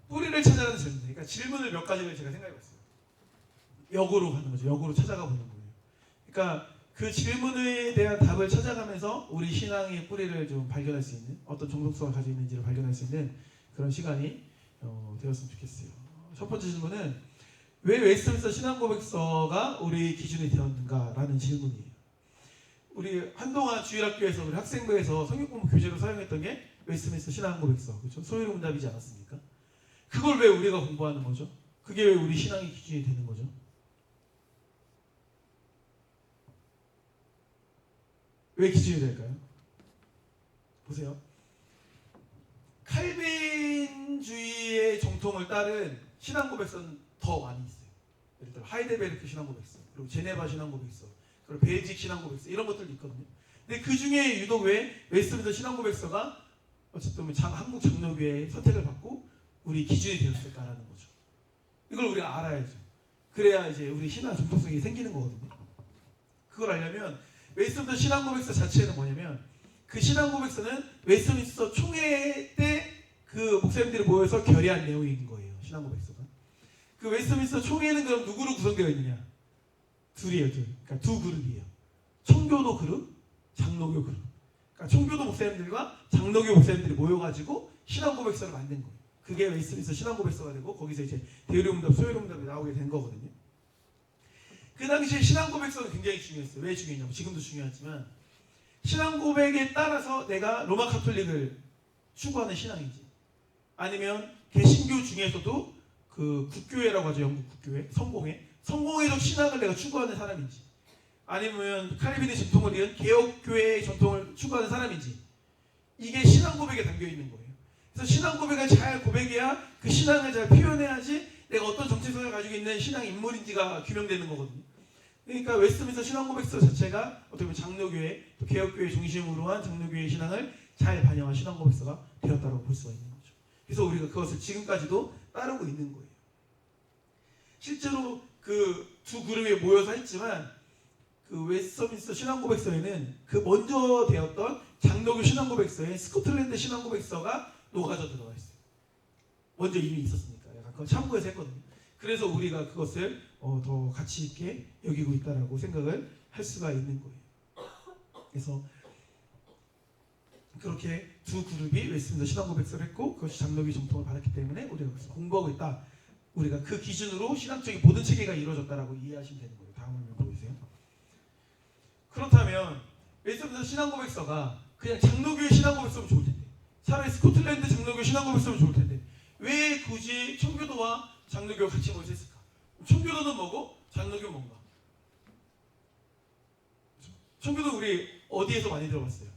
뿌리를 찾아가는 질문. 그러니까 질문을 몇 가지를 제가 생각해봤어요. 역으로 가는 거죠. 역으로 찾아가 보는 거예요. 그러니까 그 질문에 대한 답을 찾아가면서 우리 신앙의 뿌리를 좀 발견할 수 있는 어떤 정독성을 가지고 있는지를 발견할 수 있는 그런 시간이 되었으면 좋겠어요. 첫 번째 질문은 왜 웨스트민스터 신앙고백서가 우리 기준이 되었는가라는 질문이에요. 우리 한동안 주일학교에서 우리 학생부에서 성경공부 교재로 사용했던 게 웨스트민스터 신앙고백서, 그렇죠? 소유문답이지 않았습니까? 그걸 왜 우리가 공부하는 거죠? 그게 왜 우리 신앙의 기준이 되는 거죠? 왜 기준이 될까요? 보세요. 칼빈주의의 정통을 따른 신앙고백서는 더 많이 있어요. 예를 들어 하이델베르크 신앙고백서, 그리고 제네바 신앙고백서, 그리고 벨직 신앙고백서 이런 것들도 있거든요. 근데 그 중에 유독 왜 웨스트민스터 신앙고백서가 어쨌든 한국 장로교회의 선택을 받고 우리 기준이 되었을까라는 거죠. 이걸 우리가 알아야죠. 그래야 이제 우리 신앙 정통성이 생기는 거거든요. 그걸 알려면 웨스트민스터 신앙고백서 자체는 뭐냐면 그 신앙고백서는 웨스트민스터 총회 때 그 목사님들이 모여서 결의한 내용인 거예요. 신앙고백서가. 그 웨스트민스터 총회는 그럼 누구로 구성되어 있느냐? 둘이에요. 그러니까 두 그룹이에요. 청교도 그룹, 장로교 그룹. 그러니까 청교도 목사님들과 장로교 목사님들이 모여가지고 신앙고백서를 만든 거예요. 그게 웨스트민스터 신앙고백서가 되고 거기서 이제 대의문답, 소유문답이 나오게 된 거거든요. 그 당시에 신앙고백서는 굉장히 중요했어요. 왜 중요했냐면 지금도 중요하지만 신앙고백에 따라서 내가 로마 카톨릭을 추구하는 신앙인지 아니면 개신교 중에서도 그 국교회라고 하죠. 영국 국교회, 성공회적 신앙을 내가 추구하는 사람인지 아니면 칼빈의 전통을 이은 개혁교회의 전통을 추구하는 사람인지 이게 신앙고백에 담겨있는 거예요. 그래서 신앙고백을 잘 고백해야 그 신앙을 잘 표현해야지 내가 어떤 정체성을 가지고 있는 신앙 인물인지가 규명되는 거거든요. 그러니까 웨스트민스터 신앙고백서 자체가 어떻게 보면 장로교회, 또 개혁교회 중심으로 한 장로교회의 신앙을 잘 반영한 신앙고백서가 되었다고 볼 수가 있는 거죠. 그래서 우리가 그것을 지금까지도 따르고 있는 거예요. 실제로 그 두 그룹이 모여서 했지만 그 웨스트민스터 신앙고백서에는 그 먼저 되었던 장로교 신앙고백서에 스코틀랜드 신앙고백서가 녹아져 들어가 있어요. 먼저 이미 있었으니까 약간 그거 참고해서 했거든요. 그래서 우리가 그것을 더 가치 있게 여기고 있다라고 생각을 할 수가 있는 거예요. 그래서 그렇게 두 그룹이 웨스트민스터 신앙 고백서를 했고 그것이 장로교 정통을 받았기 때문에 우리가 그것을 공부하고 있다. 우리가 그 기준으로 신학적인 모든 체계가 이루어졌다라고 이해하시면 되는 거예요. 다음 화면 보여주세요. 그렇다면 웨스트민스터 신앙 고백서가 그냥 장로교의 신앙 고백서면 좋을 텐데, 차라리 스코틀랜드 장로교 신앙 고백서면 좋을 텐데 왜 굳이 청교도와 장로교가 같이 모여서 했을까? 청교도는 뭐고 장로교는 뭔가? 청교도 우리 어디에서 많이 들어봤어요?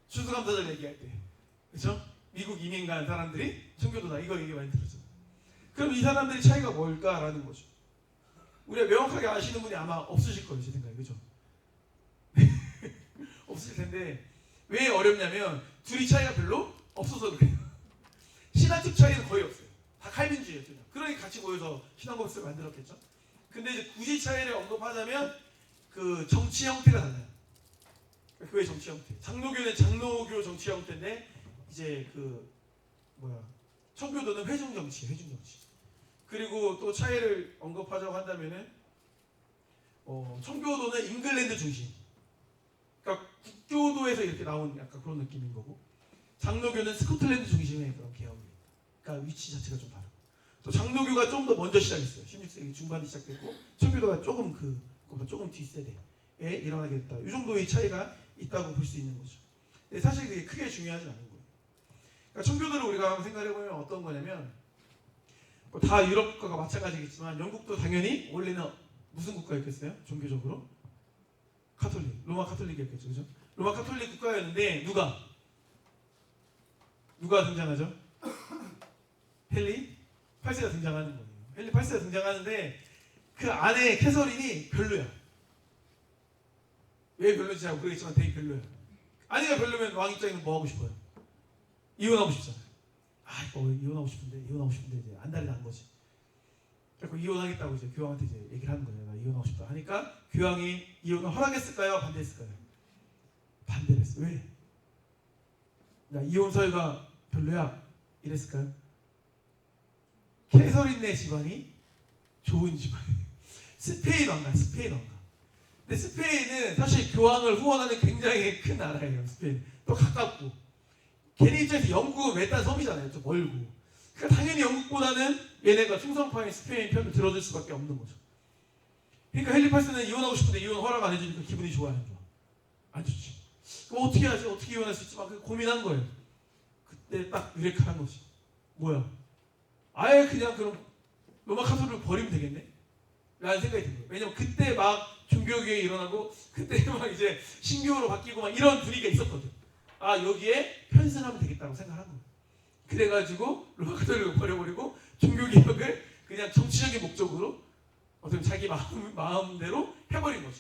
추수감사절 얘기할 때, 그렇죠? 미국 이민 간 사람들이 청교도다 이거 얘기 많이 들었죠. 그럼 이 사람들의 차이가 뭘까라는 거죠. 우리가 명확하게 아시는 분이 아마 없으실 거예요, 제 생각에, 그렇죠? 없을 텐데 왜 어렵냐면 둘이 차이가 별로 없어서 그래요. 신학적 차이는 거의 없어요. 다 칼빈주의예요. 그러니 같이 모여서 신앙고백서를 만들었겠죠. 근데 이제 굳이 차이를 언급하자면 그 정치 형태가 달라요. 교회 정치 형태. 장로교는 장로교 정치 형태인데 이제 청교도는 회중 정치. 그리고 또 차이를 언급하자고 한다면은 청교도는 잉글랜드 중심. 그러니까 국교도에서 이렇게 나온 약간 그런 느낌인 거고, 장로교는 스코틀랜드 중심의 그런 개혁이에요. 그러니까 위치 자체가 좀 다르고, 또 장로교가 좀 더 먼저 시작했어요. 16세기 중반에 시작됐고, 청교도가 그보다 조금 뒷세대에 일어나게 됐다. 이 정도의 차이가 있다고 볼 수 있는 거죠. 근데 사실 그게 크게 중요하지 않은 거예요. 그러니까 청교도를 우리가 한번 생각해보면 어떤 거냐면, 다 유럽 국가가 마찬가지겠지만 영국도 당연히 원래는 무슨 국가였겠어요? 종교적으로? 카톨릭, 로마 카톨릭이었겠죠, 그죠? 로마 카톨릭 국가였는데 누가 등장하죠? 헨리 8세가 등장하는 거예요. 헨리 8세가 등장하는데 그 안에 캐서린이 별로야. 왜 별로인지 잘 모르겠지만 되게 별로야. 아내가 별로면 왕 입장에는 뭐 하고 싶어요? 이혼하고 싶잖아요. 이혼하고 싶은데 이제 안달이 난 거지. 그래서 이혼하겠다고 이제 교황한테 이제 얘기를 하는 거예요. 나 이혼하고 싶다 하니까 교황이 이혼을 허락했을까요? 반대했을까요? 반대를 했어요. 왜? 나 이혼 사유가 별로야 이랬을까요? 캐서린네 집안이 좋은 집안이에요. 스페인 왕가. 근데 스페인은 사실 교황을 후원하는 굉장히 큰 나라예요. 스페인. 또 가깝고. 걔네 입장에서 영국은 외딴 섬이잖아요. 좀 멀고. 그러니까 당연히 영국보다는 얘네가 충성파인 스페인 편을 들어줄 수밖에 없는 거죠. 그러니까 헨리 8세는 이혼하고 싶은데 이혼 허락 안 해주니까 기분이 좋아요, 안 좋아? 안 좋지. 그럼 어떻게 하지? 어떻게 이혼할 수 있지? 막 고민한 거예요. 그때 딱 유레카한 거지. 뭐야? 아예 그냥 그럼 로마 카톨릭을 버리면 되겠네? 라는 생각이 든 거예요. 왜냐면 그때 막 종교개혁이 일어나고 그때 막 이제 신교로 바뀌고 막 이런 분위기가 있었거든. 여기에 편승하면 되겠다고 생각한 거예요. 그래가지고 로마 카톨릭을 버려버리고 종교개혁을 그냥 정치적인 목적으로 어떻게 자기 마음대로 해버린 거죠.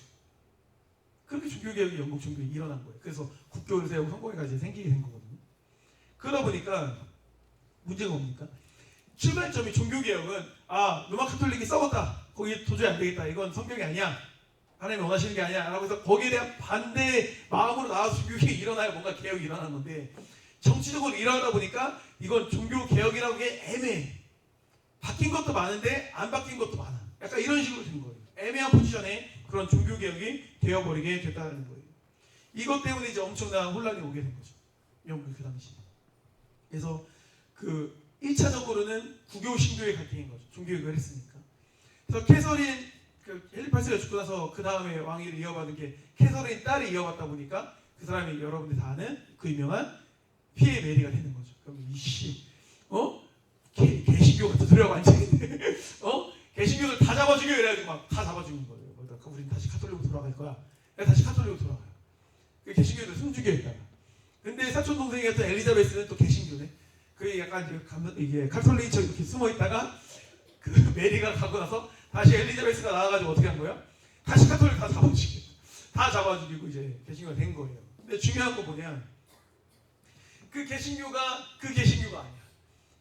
그렇게 종교개혁이 영국 종교에 일어난 거예요. 그래서 국교를 세우고 성공회까지 생기게 된 거거든요. 그러다 보니까 문제가 뭡니까? 출발점이 종교개혁은 로마 카톨릭이 썩었다. 거기 도저히 안 되겠다. 이건 성경이 아니야. 하나님이 원하시는 게 아니야. 라고 해서 거기에 대한 반대 마음으로 나와서 종교개혁이 일어나야 뭔가 개혁이 일어나는 건데, 정치적으로 일어나다 보니까 이건 종교개혁이라고 게 애매해. 바뀐 것도 많은데 안 바뀐 것도 많아. 약간 이런 식으로 된 거예요. 애매한 포지션에 그런 종교개혁이 되어버리게 됐다는 거예요. 이것 때문에 이제 엄청난 혼란이 오게 된 거죠. 영국 그 당시에. 그래서 1차적으로는 국교 신교의 갈등인 거죠. 종교개혁을 했으니까. 그래서 캐서린 헨리 8세가 죽고 나서 그 다음에 왕위를 이어받은 게 캐서린 딸이 이어받다 보니까 그 사람이 여러분들 다 아는 그 유명한 피에 메리가 되는 거죠. 그럼 개신교가 또 들어가 완전히 개신교들 다 잡아주게 이래가지고 막 다 잡아주는 거예요. 우린 다시 카톨릭으로 돌아갈 거야. 다시 카톨릭으로 돌아가요. 그 개신교들 숨죽여있다가. 근데 사촌 동생이었던 엘리자베스는 또 개신교네. 그게 약간 이게 카톨릭처럼 이렇게 숨어있다가 그 메리가 가고 나서 다시 엘리자베스가 나와가지고 어떻게 한 거야? 다시 카톨릭 다 잡아주고 이제 개신교가 된 거예요. 근데 중요한 거 뭐냐? 그 개신교가 아니야.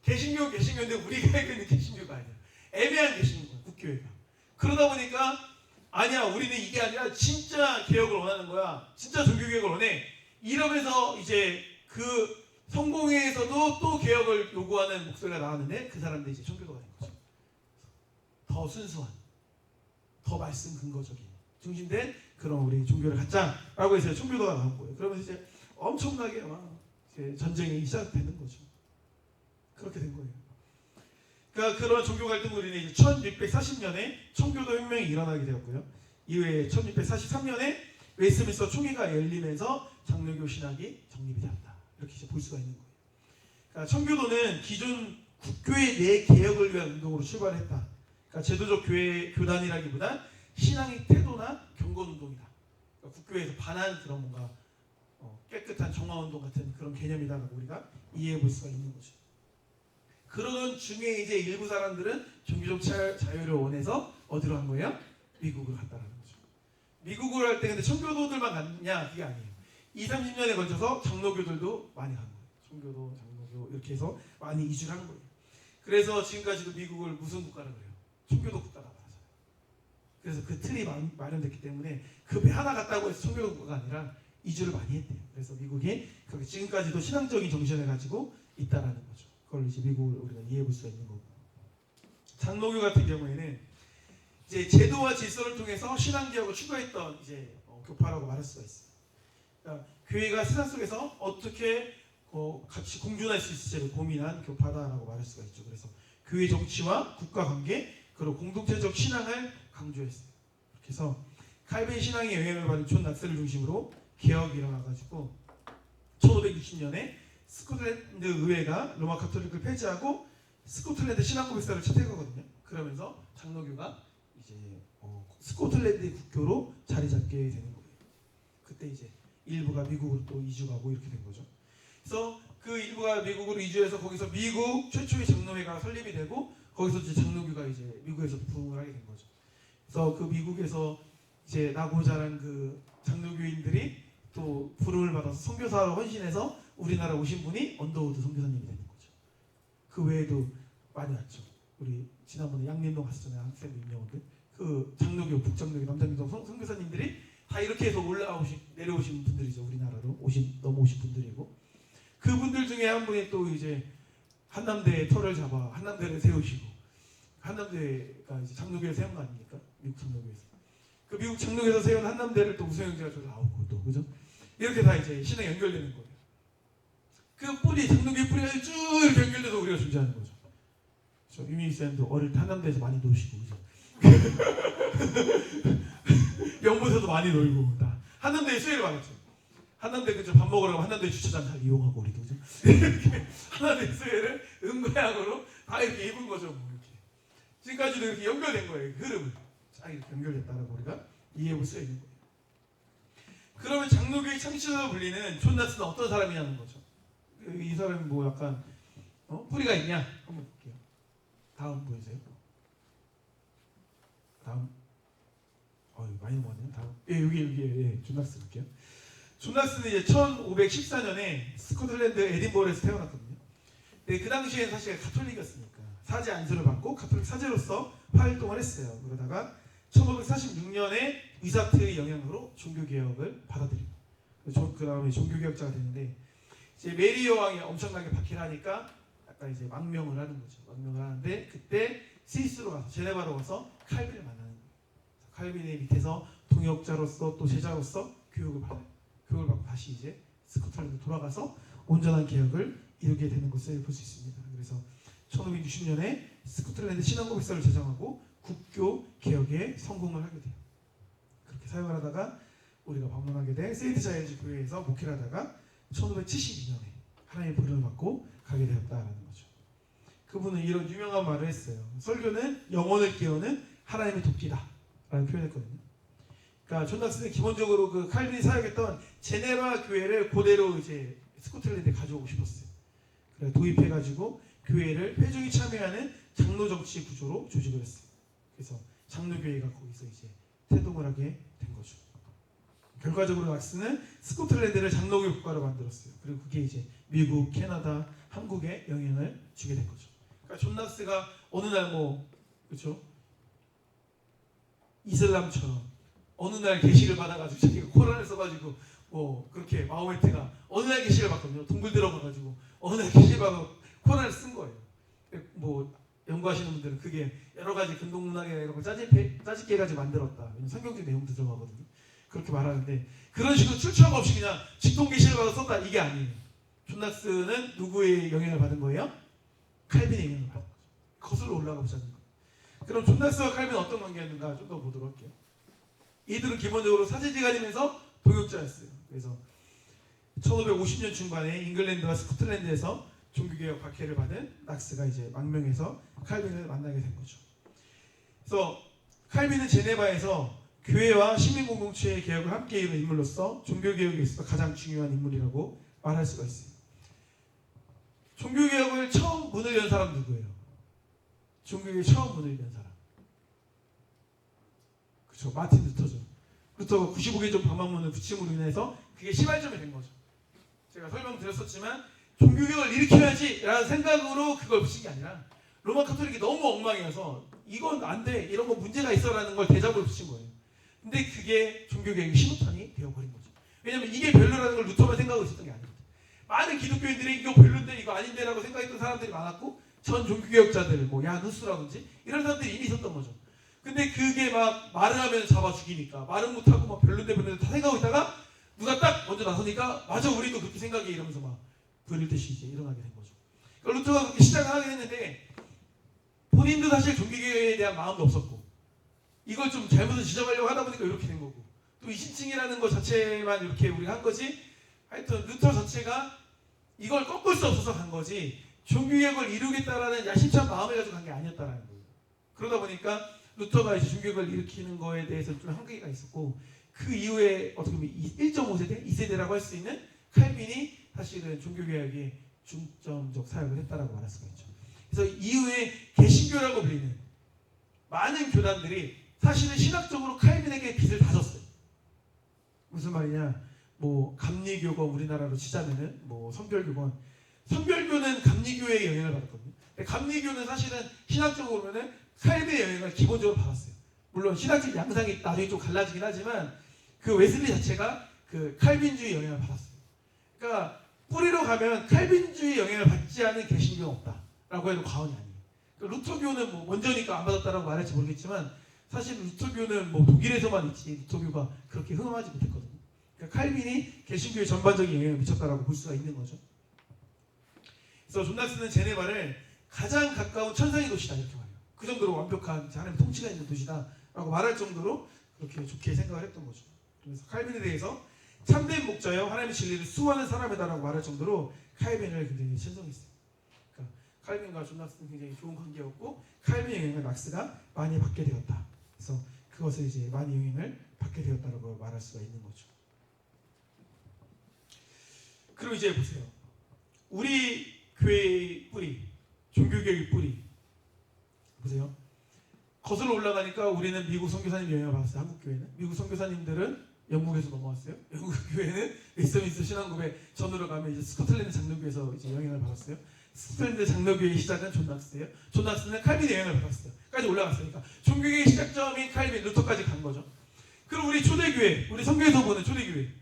개신교인데 우리가 알고 있는 개신교가 아니야. 애매한 개신교야, 국교회가. 그러다 보니까 아니야, 우리는 이게 아니라 진짜 개혁을 원하는 거야. 진짜 종교개혁을 원해. 이러면서 이제 그 성공회에서도 또 개혁을 요구하는 목소리가 나왔는데 그 사람들이 이제 청교도가 된 거죠. 더 순수한, 더 말씀 근거적인 중심된 그런 우리 종교를 갖자라고 해서 청교도가 나온 거예요. 그러면서 이제 엄청나게 막 이제 전쟁이 시작되는 거죠. 그렇게 된 거예요. 그러니까 그런 종교 갈등으로 인해 이제 1640년에 청교도 혁명이 일어나게 되었고요. 이후에 1643년에 웨스트민스터 총회가 열리면서 장로교 신학이 정립이 되었다. 이렇게 이제 볼 수가 있는 거예요. 그러니까 청교도는 기존 국교의 내 개혁을 위한 운동으로 출발했다. 그러니까 제도적 교회 교단이라기보단 신앙의 태도나 경건 운동이다. 그러니까 국교에서 반한 그런 뭔가 깨끗한 정화 운동 같은 그런 개념이다라고 우리가 이해해 볼 수가 있는 거죠. 그러던 중에 이제 일부 사람들은 종교적 자유를 원해서 어디로 한 거예요? 미국을 갔다라는 거죠. 미국을 할 때 근데 청교도들만 갔냐? 그게 아니에요. 20-30년에 걸쳐서 장로교들도 많이 간 거예요. 청교도, 장로교 이렇게 해서 많이 이주를 한 거예요. 그래서 지금까지도 미국을 무슨 국가라고 그래요? 청교도 국가라고 하잖아요. 그래서 그 틀이 마련됐기 때문에 그 배 하나 갔다고 해서 청교도 국가가 아니라 이주를 많이 했대요. 그래서 미국이 그렇게 지금까지도 신앙적인 정신을 가지고 있다라는 거죠. 그걸 이제 미국을 우리가 이해해 볼 수가 있는 거고. 장로교 같은 경우에는 이제 제도와 질서를 통해서 신앙개혁을 추구했던 이제 교파라고 말할 수가 있어요. 그러니까 교회가 세상 속에서 어떻게 같이 공존할 수 있을지를 고민한 교파다라고 말할 수가 있죠. 그래서 교회 정치와 국가 관계 그리고 공동체적 신앙을 강조했어요. 그렇게 해서 칼빈 신앙의 영향을 받은 존 낙스를 중심으로 개혁이 일어나가지고 1560년에 스코틀랜드 의회가 로마 카톨릭을 폐지하고 스코틀랜드 신앙고백사를 채택하거든요. 그러면서 장로교가 이제 스코틀랜드의 국교로 자리 잡게 되는 거예요. 그때 이제 일부가 미국으로 또 이주가고 이렇게 된 거죠. 그래서 그 일부가 미국으로 이주해서 거기서 미국 최초의 장로회가 설립이 되고 거기서 이제 장로교가 이제 미국에서 부흥을 하게 된 거죠. 그래서 그 미국에서 이제 나고 자란 그 장로교인들이 또 부름을 받아서 선교사로 헌신해서 우리나라 오신 분이 언더우드 선교사님이 되는 거죠. 그 외에도 많이 왔죠. 우리 지난번에 양림동 갔었잖아요. 학생 임명원들. 그 장로교, 북장로교, 남장교동 선교사님들이 다 이렇게 해서 내려오신 분들이죠. 우리나라로 넘어오신 분들이고 그분들 중에 한 분이 또 이제 한남대의 터를 잡아 한남대를 세우시고 한남대가 이제 장로교를 세운 거 아닙니까? 미국 장로교에서. 그 미국 장로교에서 세운 한남대를 또 우수영제가 저 나오고 또 그죠? 이렇게 다 이제 신앙이 연결되는 거예요. 그 뿌리 장로교의 뿌리가 쭉 이렇게 연결돼서 우리가 존재하는 거죠. 저 유민희 쌤도 어릴 때 한남대에서 많이 노시고 그죠? 영부에서도 많이 놀고 다 한남대에 수혜를 받았죠. 한남대 그저 밥 먹으러 가면 한남대 주차장 다 이용하고 우리도 그죠? 이렇게 한남대 수혜를 은고양으로 다 이렇게 입은 거죠. 뭐 이렇게 지금까지도 이렇게 연결된 거예요. 그 흐름을 쫙 이렇게 연결됐다라고 우리가 이해해 볼 수 있는 거예요. 그러면 장로교의 창시자로 불리는 존 낙스는 어떤 사람이냐는 거죠. 이 사람이 뭐 약간 뿌리가 있냐? 한번 볼게요. 다음 보여주세요. 다음. 많이 넘어갔네요. 다음. 여기 존 낙스 볼게요. 존 낙스는 이제 1514년에 스코틀랜드 에딘버러에서 태어났거든요. 근데 그 당시에 사실 가톨릭이었으니까 사제 안수를 받고 가톨릭 사제로서 활동을 했어요. 그러다가 1546년에 위사트의 영향으로 종교개혁을 받아들이고 그 다음에 종교개혁자가 되는데 이제 메리 여왕이 엄청나게 박해하니까 약간 이제 망명을 하는 거죠. 망명을 하는데 그때 스위스로 가서 제네바로 가서 칼빈을 만나는 거예요. 칼빈의 밑에서 동역자로서 또 제자로서 교육을 받아요. 교육을 받고 다시 이제 스코틀랜드 돌아가서 온전한 개혁을 이루게 되는 것을 볼 수 있습니다. 그래서 1560년에 스코틀랜드 신앙고백사를 제정하고 국교 개혁에 성공을 하게 돼요. 그렇게 사역을 하다가 우리가 방문하게 된 세인트 자일즈 교회에서 목회를 하다가 1572년에 하나님의 부름을 받고 가게 되었다라는 거죠. 그분은 이런 유명한 말을 했어요. 설교는 영혼을 깨우는 하나님의 도끼다라는 표현했거든요. 그러니까 존 낙스는 기본적으로 그 칼빈이 사역했던 제네바 교회를 그대로 이제 스코틀랜드에 가져오고 싶었어요. 그래서 도입해가지고 교회를 회중이 참여하는 장로 정치 구조로 조직을 했어요. 그래서 장로교회가 거기서 이제 태동을 하게 된 거죠. 결과적으로 낙스는 스코틀랜드를 장로교 국가로 만들었어요. 그리고 그게 이제 미국, 캐나다, 한국에 영향을 주게 된 거죠. 그러니까 존 낙스가 어느 날 그렇죠? 이슬람처럼 어느 날 계시를 받아가지고 자기가 코란을 써가지고 그렇게 마호메트가 어느 날 계시를 받거든요. 동굴 들어가가지고 어느 날 계시를 받아 코란을 쓴 거예요. 연구하시는 분들은 그게 여러 가지 근동문학이나 이런 걸 짜집게 해가지고 만들었다. 성경적 내용도 들어가거든요. 그렇게 말하는데 그런 식으로 출처가 없이 그냥 직통 계시를 받아 썼다 이게 아니에요. 존 낙스는 누구의 영향을 받은 거예요? 칼빈의 영향을 받은 거죠. 거슬러 올라가 보자는 거. 그럼 존 낙스와 칼빈은 어떤 관계였는가 좀 더 보도록 할게요. 이들은 기본적으로 사제지간이면서 동역자였어요. 그래서 1550년 중반에 잉글랜드와 스코틀랜드에서 종교개혁 박해를 받은 낙스가 이제 망명해서 칼빈을 만나게 된 거죠. 그래서 칼빈은 제네바에서 교회와 시민공동체의 개혁을 함께 이룬 인물로서 종교개혁에 있어서 가장 중요한 인물이라고 말할 수가 있어요. 종교개혁을 처음 문을 연 사람 누구예요? 종교개혁 처음 문을 연 사람. 그렇죠. 마틴 루터죠. 루터가 95개 종 방망문을 붙임으로 인해서 그게 시발점이 된 거죠. 제가 설명드렸었지만 종교개혁을 일으켜야지 라는 생각으로 그걸 붙인 게 아니라 로마 카톨릭이 너무 엉망이어서 이건 안 돼, 이런 거 문제가 있어 라는 걸 대잡으로 붙인 거예요. 근데 그게 종교개혁의 신호탄이 되어버린 거죠. 왜냐면 이게 별로라는 걸 루터만 생각하고 있었던 게 아니거든요. 많은 기독교인들이 이거 별론데 이거 아닌데 라고 생각했던 사람들이 많았고 전 종교개혁자들 뭐 야누스라든지 이런 사람들이 이미 있었던 거죠. 근데 그게 막 말을 하면 잡아 죽이니까 말은 못하고 막 별론데 다 생각하고 있다가 누가 딱 먼저 나서니까 맞아 우리도 그렇게 생각해 이러면서 막 불일 듯이 이제 일어나게 된 거죠. 그러니까 루터가 그렇게 시작을 하긴 했는데 본인도 사실 종교개혁에 대한 마음도 없었고 이걸 좀 잘못을 지적하려고 하다 보니까 이렇게 된 거고 또 이신칭이라는 것 자체만 이렇게 우리가 한 거지 하여튼 루터 자체가 이걸 꺾을 수 없어서 간 거지 종교개혁을 이루겠다라는 야심찬 마음을 가지고 간 게 아니었다라는 거예요. 그러다 보니까 루터가 이제 종교개혁을 일으키는 거에 대해서 좀 한계가 있었고 그 이후에 어떻게 보면 1.5세대, 2세대라고 할 수 있는 칼빈이 사실은 종교개혁에 중점적 사역을 했다라고 말할 수가 있죠. 그래서 이후에 개신교라고 불리는 많은 교단들이 사실은 신학적으로 칼빈에게 빚을 다 졌어요. 무슨 말이냐? 뭐 감리교가 우리나라로 치자면은 뭐 성결교건 성결교는 감리교의 영향을 받았거든요. 감리교는 사실은 신학적으로 보면은 칼빈의 영향을 기본적으로 받았어요. 물론 신학적 양상이 나중에 좀 갈라지긴 하지만 그 웨슬리 자체가 그 칼빈주의 영향을 받았어요. 그러니까 뿌리로 가면 칼빈주의 영향을 받지 않은 개신교는 없다라고 해도 과언이 아니에요. 그러니까 루터교는 뭐 먼저니까 안 받았다라고 말할지 모르겠지만 사실 루터교는 뭐 독일에서만 있지 루터교가 그렇게 흥하지 못했거든요. 그러니까 칼빈이 개신교에 전반적인 영향을 미쳤다라고 볼 수가 있는 거죠. 그래서 존 낙스는 제네바를 가장 가까운 천상의 도시다 이렇게 말해요. 그 정도로 완벽한 하나님의 통치가 있는 도시다라고 말할 정도로 그렇게 좋게 생각을 했던 거죠. 그래서 칼빈에 대해서 참된 목자여 하나님의 진리를 수호하는 사람이다라고 말할 정도로 칼빈을 굉장히 신성했어요. 그러니까 칼빈과 존 낙스는 굉장히 좋은 관계였고 칼빈의 영향을 낙스가 많이 받게 되었다. 그래서 그것을 이제 많이 영향을 받게 되었다라고 말할 수가 있는 거죠. 그럼 이제 보세요. 우리 교회의 뿌리, 종교개혁의 뿌리 보세요. 거슬러 올라가니까 우리는 미국 선교사님 영향을 받았어요. 한국 교회는. 미국 선교사님들은 영국에서 넘어왔어요. 영국 교회는 웨스트민스터 신앙고백 전으로 가면 이제 스코틀랜드 장로교에서 이제 영향을 받았어요. 스코틀랜드 장로교의 시작은 존 낙스예요. 존 낙스는 칼빈의 영향을 받았어요. 까지 올라갔으니까 종교개혁의 시작점인 칼빈, 루터까지 간 거죠. 그럼 우리 초대교회, 우리 선교에서 보는 초대교회,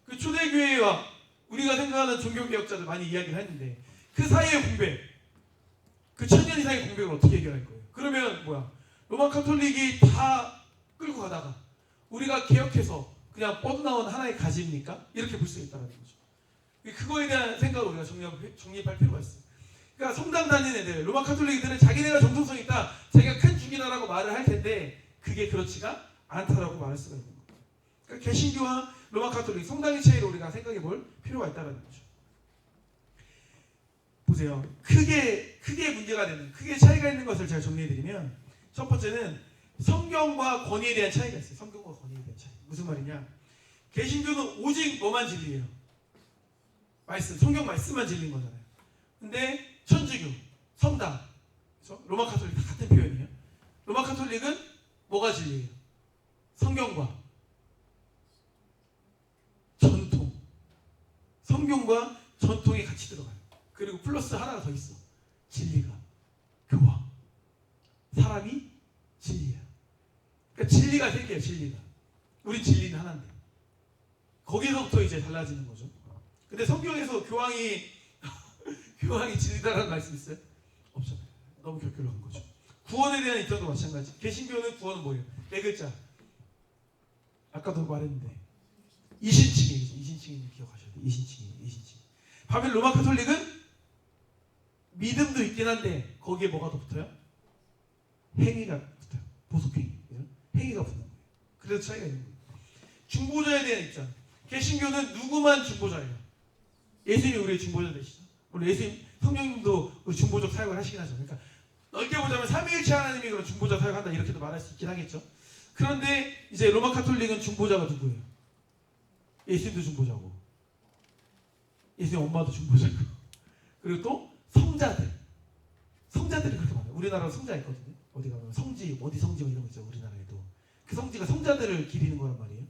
그 초대교회와 우리가 생각하는 종교개혁자들 많이 이야기를 했는데 그 사이의 공백, 그 1000년 이상의 공백을 어떻게 해결할 거예요? 그러면 뭐야? 로마 카톨릭이 다 끌고 가다가 우리가 개혁해서 그냥 뻗어나온 하나의 가지입니까? 이렇게 볼 수 있다는 거죠. 그거에 대한 생각을 우리가 정립할 필요가 있어요. 그러니까 성당 다니는 애들, 로마 카톨릭들은 자기네가 정통성 있다, 자기가 큰 주기다라고 말을 할 텐데 그게 그렇지가 않다라고 말할 수가 있는 거예요. 그러니까 개신교와 로마 카톨릭, 성당의 차이를 우리가 생각해 볼 필요가 있다는 거죠. 보세요. 크게 문제가 되는, 크게 차이가 있는 것을 제가 정리해드리면 첫 번째는 성경과 권위에 대한 차이가 있어요. 성경과 권위에 대한 차이. 무슨 말이냐? 개신교는 오직 뭐만 진리예요? 말씀, 성경 말씀만 진리인 거잖아요. 근데 천주교, 성당, 그렇죠? 로마 카톨릭 다 같은 표현이에요. 로마 카톨릭은 뭐가 진리예요? 성경과 전통, 성경과 전통이 같이 들어가요. 그리고 플러스 하나가 더 있어. 진리가, 교화, 사람이 진리야. 그러니까 진리가 세 개야. 진리가. 우리 진리는 하나인데 거기서부터 이제 달라지는 거죠. 근데 성경에서 교황이 진리다라는 말씀 있어요? 없잖아요. 너무 격결한 거죠. 구원에 대한 입장도 마찬가지. 개신교는 구원은 뭐예요? 네 글자. 아까도 말했는데 이신칭이죠. 이신칭이 기억하셔야 돼요. 이신칭. 반면 로마 카톨릭은 믿음도 있긴 한데 거기에 뭐가 더 붙어요? 행위가 붙어요. 보속행위. 행위가 붙는 거예요. 그래서 차이가 있는 거예요. 중보자에 대한 입장. 개신교는 누구만 중보자예요? 예수님이 우리의 중보자 되시죠. 물론 예수님, 성령님도 우리 중보적 사역을 하시긴 하죠. 그러니까 넓게 보자면 삼위일체 하나님이 그런 중보자 사역한다 이렇게도 말할 수 있긴 하겠죠. 그런데 이제 로마 카톨릭은 중보자가 누구예요? 예수님도 중보자고, 예수님 엄마도 중보자고, 그리고 또 성자들이 그렇게 많아요. 우리나라로 성자 있거든요. 어디 가면 성지, 어디 성지 이런 거 있죠. 우리나라에도 그 성지가 성자들을 기리는 거란 말이에요.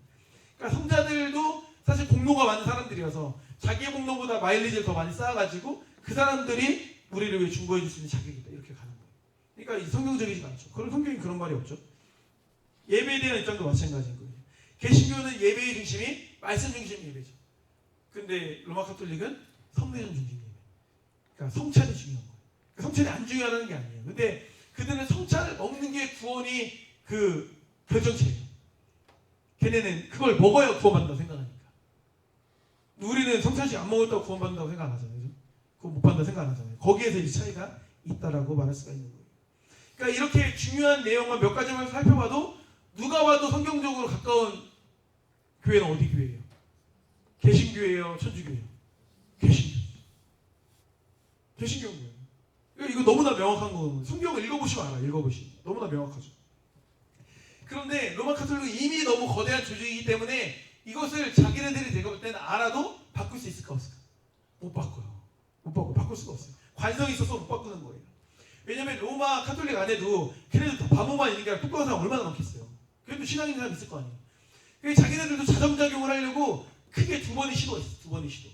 그러니까 성자들도 사실 공로가 많은 사람들이어서 자기의 공로보다 마일리지를 더 많이 쌓아가지고 그 사람들이 우리를 위해 중보해 줄 수 있는 자격이 있다 이렇게 가는 거예요. 그러니까 성경적이지 않죠. 그런 성경이 그런 말이 없죠. 예배에 대한 입장도 마찬가지인 거예요. 개신교는 예배의 중심이 말씀 중심 예배죠. 근데 로마 카톨릭은 성례전 중심 예배. 그러니까 성찬이 중요한 거예요. 성찬이 안 중요하다는 게 아니에요. 근데 그들은 성찬을 먹는 게 구원이 그 결정체예요. 걔네는 그걸 먹어야 구원받는다고 생각하니까. 우리는 성찬식 안 먹었다고 구원받는다고 생각 안 하잖아요. 그거 못 받는다고 생각 안 하잖아요. 거기에서 이 차이가 있다라고 말할 수가 있는 거예요. 그러니까 이렇게 중요한 내용만 몇 가지만 살펴봐도 누가 와도 성경적으로 가까운 교회는 어디 교회예요? 개신교회예요? 천주교회예요? 개신교인 거예요. 그러니까 이거 너무나 명확한 거예요. 성경을 읽어보시면 알아요. 읽어보시면 너무나 명확하죠. 그런데 로마 카톨릭은 이미 너무 거대한 조직이기 때문에 이것을 자기네들이 내가 볼 때는 알아도 바꿀 수 있을까 없을까? 못 바꿔요. 못 바꿔요. 바꿀 수가 없어요. 관성이 있어서 못 바꾸는 거예요. 왜냐면 로마 카톨릭 안에도 걔네들 다 바보만 있는 게 아니라 똑똑한 사람 얼마나 많겠어요. 그래도 신앙 있는 사람 있을 거 아니에요. 그래서 자기네들도 자정작용을 하려고 크게 두 번의 시도가 있어요. 두 번의 시도.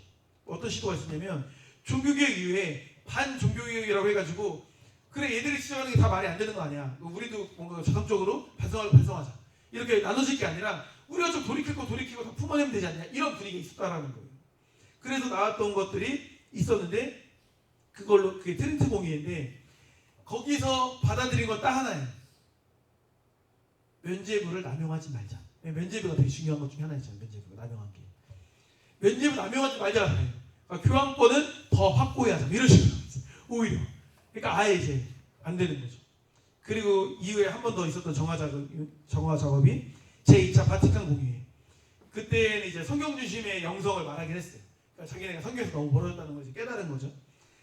어떤 시도가 있었냐면 종교개혁 이후에 반종교개혁이라고 해가지고 그래 얘들이 주장하는 게 다 말이 안 되는 거 아니야. 우리도 뭔가 자성적으로 반성하자. 이렇게 나눠질 게 아니라 우리가 좀 돌이킬 거 돌이키고 다 품어내면 되지 않냐. 이런 분위기가 있었다라는 거예요. 그래서 나왔던 것들이 있었는데 그게 트린트 공의회인데 거기서 받아들인 건 딱 하나예요. 면죄부를 남용하지 말자. 면죄부가 되게 중요한 것 중에 하나였잖아요. 면죄부가 남용한 게. 면죄부 남용하지 말자가 하나예요. 그러니까 교황권은 더 확고히 하자. 이런 식으로 오히려. 그러니까 아예 이제 안 되는 거죠. 그리고 이후에 한 번 더 있었던 정화 작업이 제2차 바티칸 공의회. 그때는 이제 성경 중심의 영성을 말하긴 했어요. 그러니까 자기네가 성경에서 너무 멀어졌다는 걸 깨달은 거죠.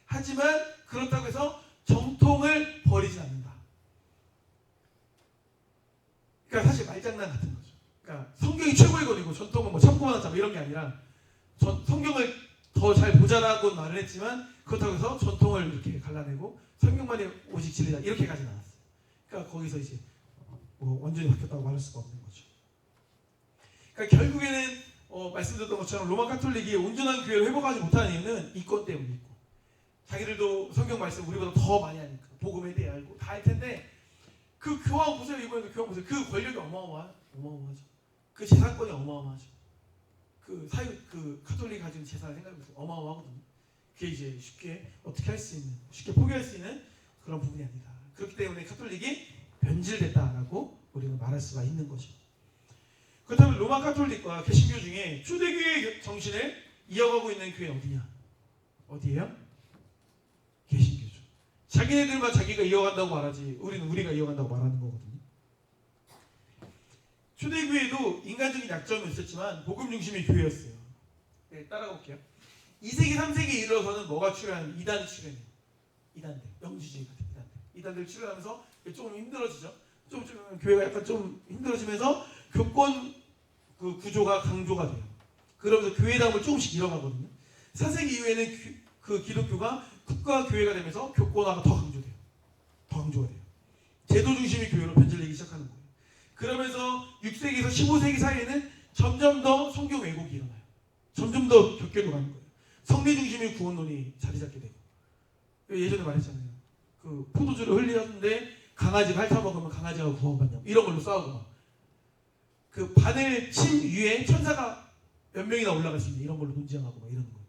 하지만 그렇다고 해서 정통을 버리지 않는다. 그러니까 사실 말장난 같은 거죠. 그러니까 성경이 최고의 권위고 전통은 뭐 참고만 하자 이런 게 아니라 성경을 더 잘 보자라고 말을 했지만 그렇다고 해서 전통을 이렇게 갈라내고 성경만이 오직 진리다 이렇게 가진 않았어요. 그러니까 거기서 이제 뭐 완전히 바뀌었다고 말할 수가 없는 거죠. 그러니까 결국에는 말씀드렸던 것처럼 로마 카톨릭이 온전한 교회를 회복하지 못하는 이유는 이권 때문에 있고 자기들도 성경 말씀 우리보다 더 많이 하니까 복음에 대해 알고 다 할 텐데 그 교황 보세요. 이번에 교황 보세요. 그 권력이 어마어마하죠. 그 재산권이 어마어마하죠. 그 카톨릭이 가진 재산을 생각해보세요. 어마어마하거든요. 그게 이제 쉽게 어떻게 할 수 있는, 쉽게 포기할 수 있는 그런 부분이 아니다. 그렇기 때문에 카톨릭이 변질됐다라고 우리는 말할 수가 있는 거죠. 그렇다면 로마 카톨릭과 개신교 중에 초대교회의 정신을 이어가고 있는 교회는 어디냐? 어디예요? 개신교죠. 자기네들만 자기가 이어간다고 말하지 우리는 우리가 이어간다고 말하는 거거든요. 초대교회도 인간적인 약점은 있었지만 복음 중심의 교회였어요. 네, 따라가 볼게요. 2세기, 3세기에 이르러서는 뭐가 출현? 이단이 출현해요. 이단들, 영지주의 같은 이단들 출현하면서 조금 힘들어지죠. 좀 교회가 약간 좀 힘들어지면서 교권 그 구조가 강조가 돼요. 그러면서 교회담을 조금씩 잃어가거든요. 4세기 이후에는 그 기독교가 국가 교회가 되면서 교권화가 더 강조돼요. 더 강조가 돼요. 제도 중심의 교회로 변질되기 시작하는 거예요. 그러면서 6세기에서 15세기 사이에는 점점 더 성경 왜곡이 일어나요. 점점 더 격결로 가는 거예요. 성리 중심의 구원론이 자리 잡게 되고 예전에 말했잖아요. 그 포도주를 흘리는데 강아지가 핥아먹으면 강아지가 구원받냐 이런 걸로 싸우고 막. 그 바늘 침 위에 천사가 몇 명이나 올라갈 수 있냐 이런 걸로 논쟁하고 막 이러는 거예요.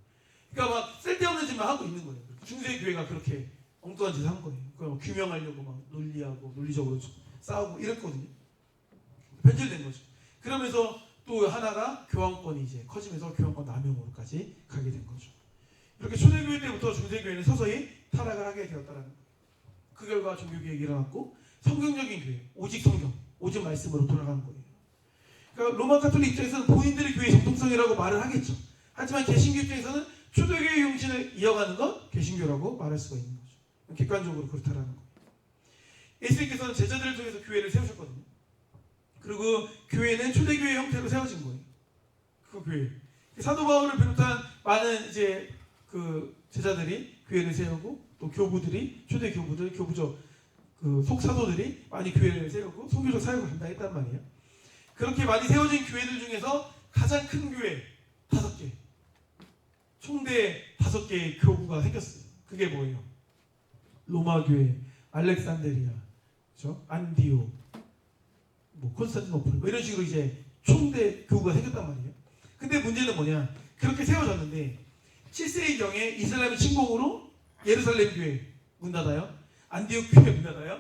그러니까 막 쓸데없는 짓만 하고 있는 거예요. 중세 교회가 그렇게 엉뚱한 짓을 한 거예요. 그걸 규명하려고 막 논리적으로 싸우고 이랬거든요. 변질된 거죠. 그러면서 또 하나가 교황권이 이제 커지면서 교황권 남용으로까지 가게 된 거죠. 이렇게 초대교회 때부터 중세교회는 서서히 타락을 하게 되었다는 거예요. 그 결과 종교개혁이 일어났고 성경적인 교회, 오직 성경, 오직 말씀으로 돌아가는 거예요. 그러니까 로마 카톨릭 입장에서는 본인들의 교회의 정통성이라고 말을 하겠죠. 하지만 개신교 입장에서는 초대교회 용신을 이어가는 건 개신교라고 말할 수가 있는 거죠. 객관적으로 그렇다라는 거예요. 예수님께서는 제자들을 통해서 교회를 세우셨거든요. 그리고 교회는 초대교회 형태로 세워진 거예요. 그 교회. 사도 바울을 비롯한 많은 이제 그 제자들이 교회를 세우고 또 교부들이 초대 교부들, 교부적 그 속사도들이 많이 교회를 세우고 선교적 사역을 한다 했단 말이에요. 그렇게 많이 세워진 교회들 중에서 가장 큰 교회 5개, 총대 5개의 교부가 생겼어요. 그게 뭐예요? 로마 교회, 알렉산드리아, 그렇죠? 안디오, 뭐 콘스탄티노플, 뭐 이런 식으로 이제 총대 교부가 생겼단 말이에요. 근데 문제는 뭐냐? 그렇게 세워졌는데 7세기경에 이슬람의 침공으로 예루살렘 교회 문 닫아요. 안디옥 교회 문 닫아요.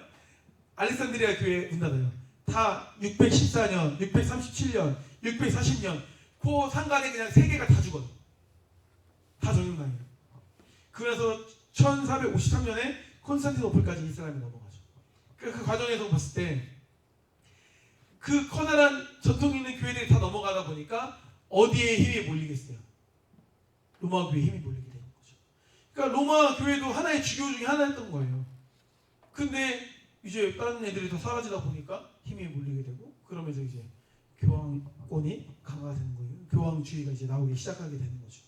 알렉산드리아 교회 문 닫아요. 다 614년, 637년, 640년 그 상간에 그냥 3개가 다 죽어요. 다 정령당해요. 그래서 1453년에 콘스탄티노플까지 이슬람이 넘어가죠. 그 과정에서 봤을 때 그 커다란 전통 있는 교회들이 다 넘어가다 보니까 어디에 힘이 몰리겠어요? 로마 교회에 힘이 몰리게 되는 거죠. 그러니까 로마 교회도 하나의 주교 중에 하나였던 거예요. 근데 이제 다른 애들이 다 사라지다 보니까 힘이 몰리게 되고 그러면서 이제 교황권이 강화가 되는 거예요. 교황주의가 이제 나오기 시작하게 되는 거죠.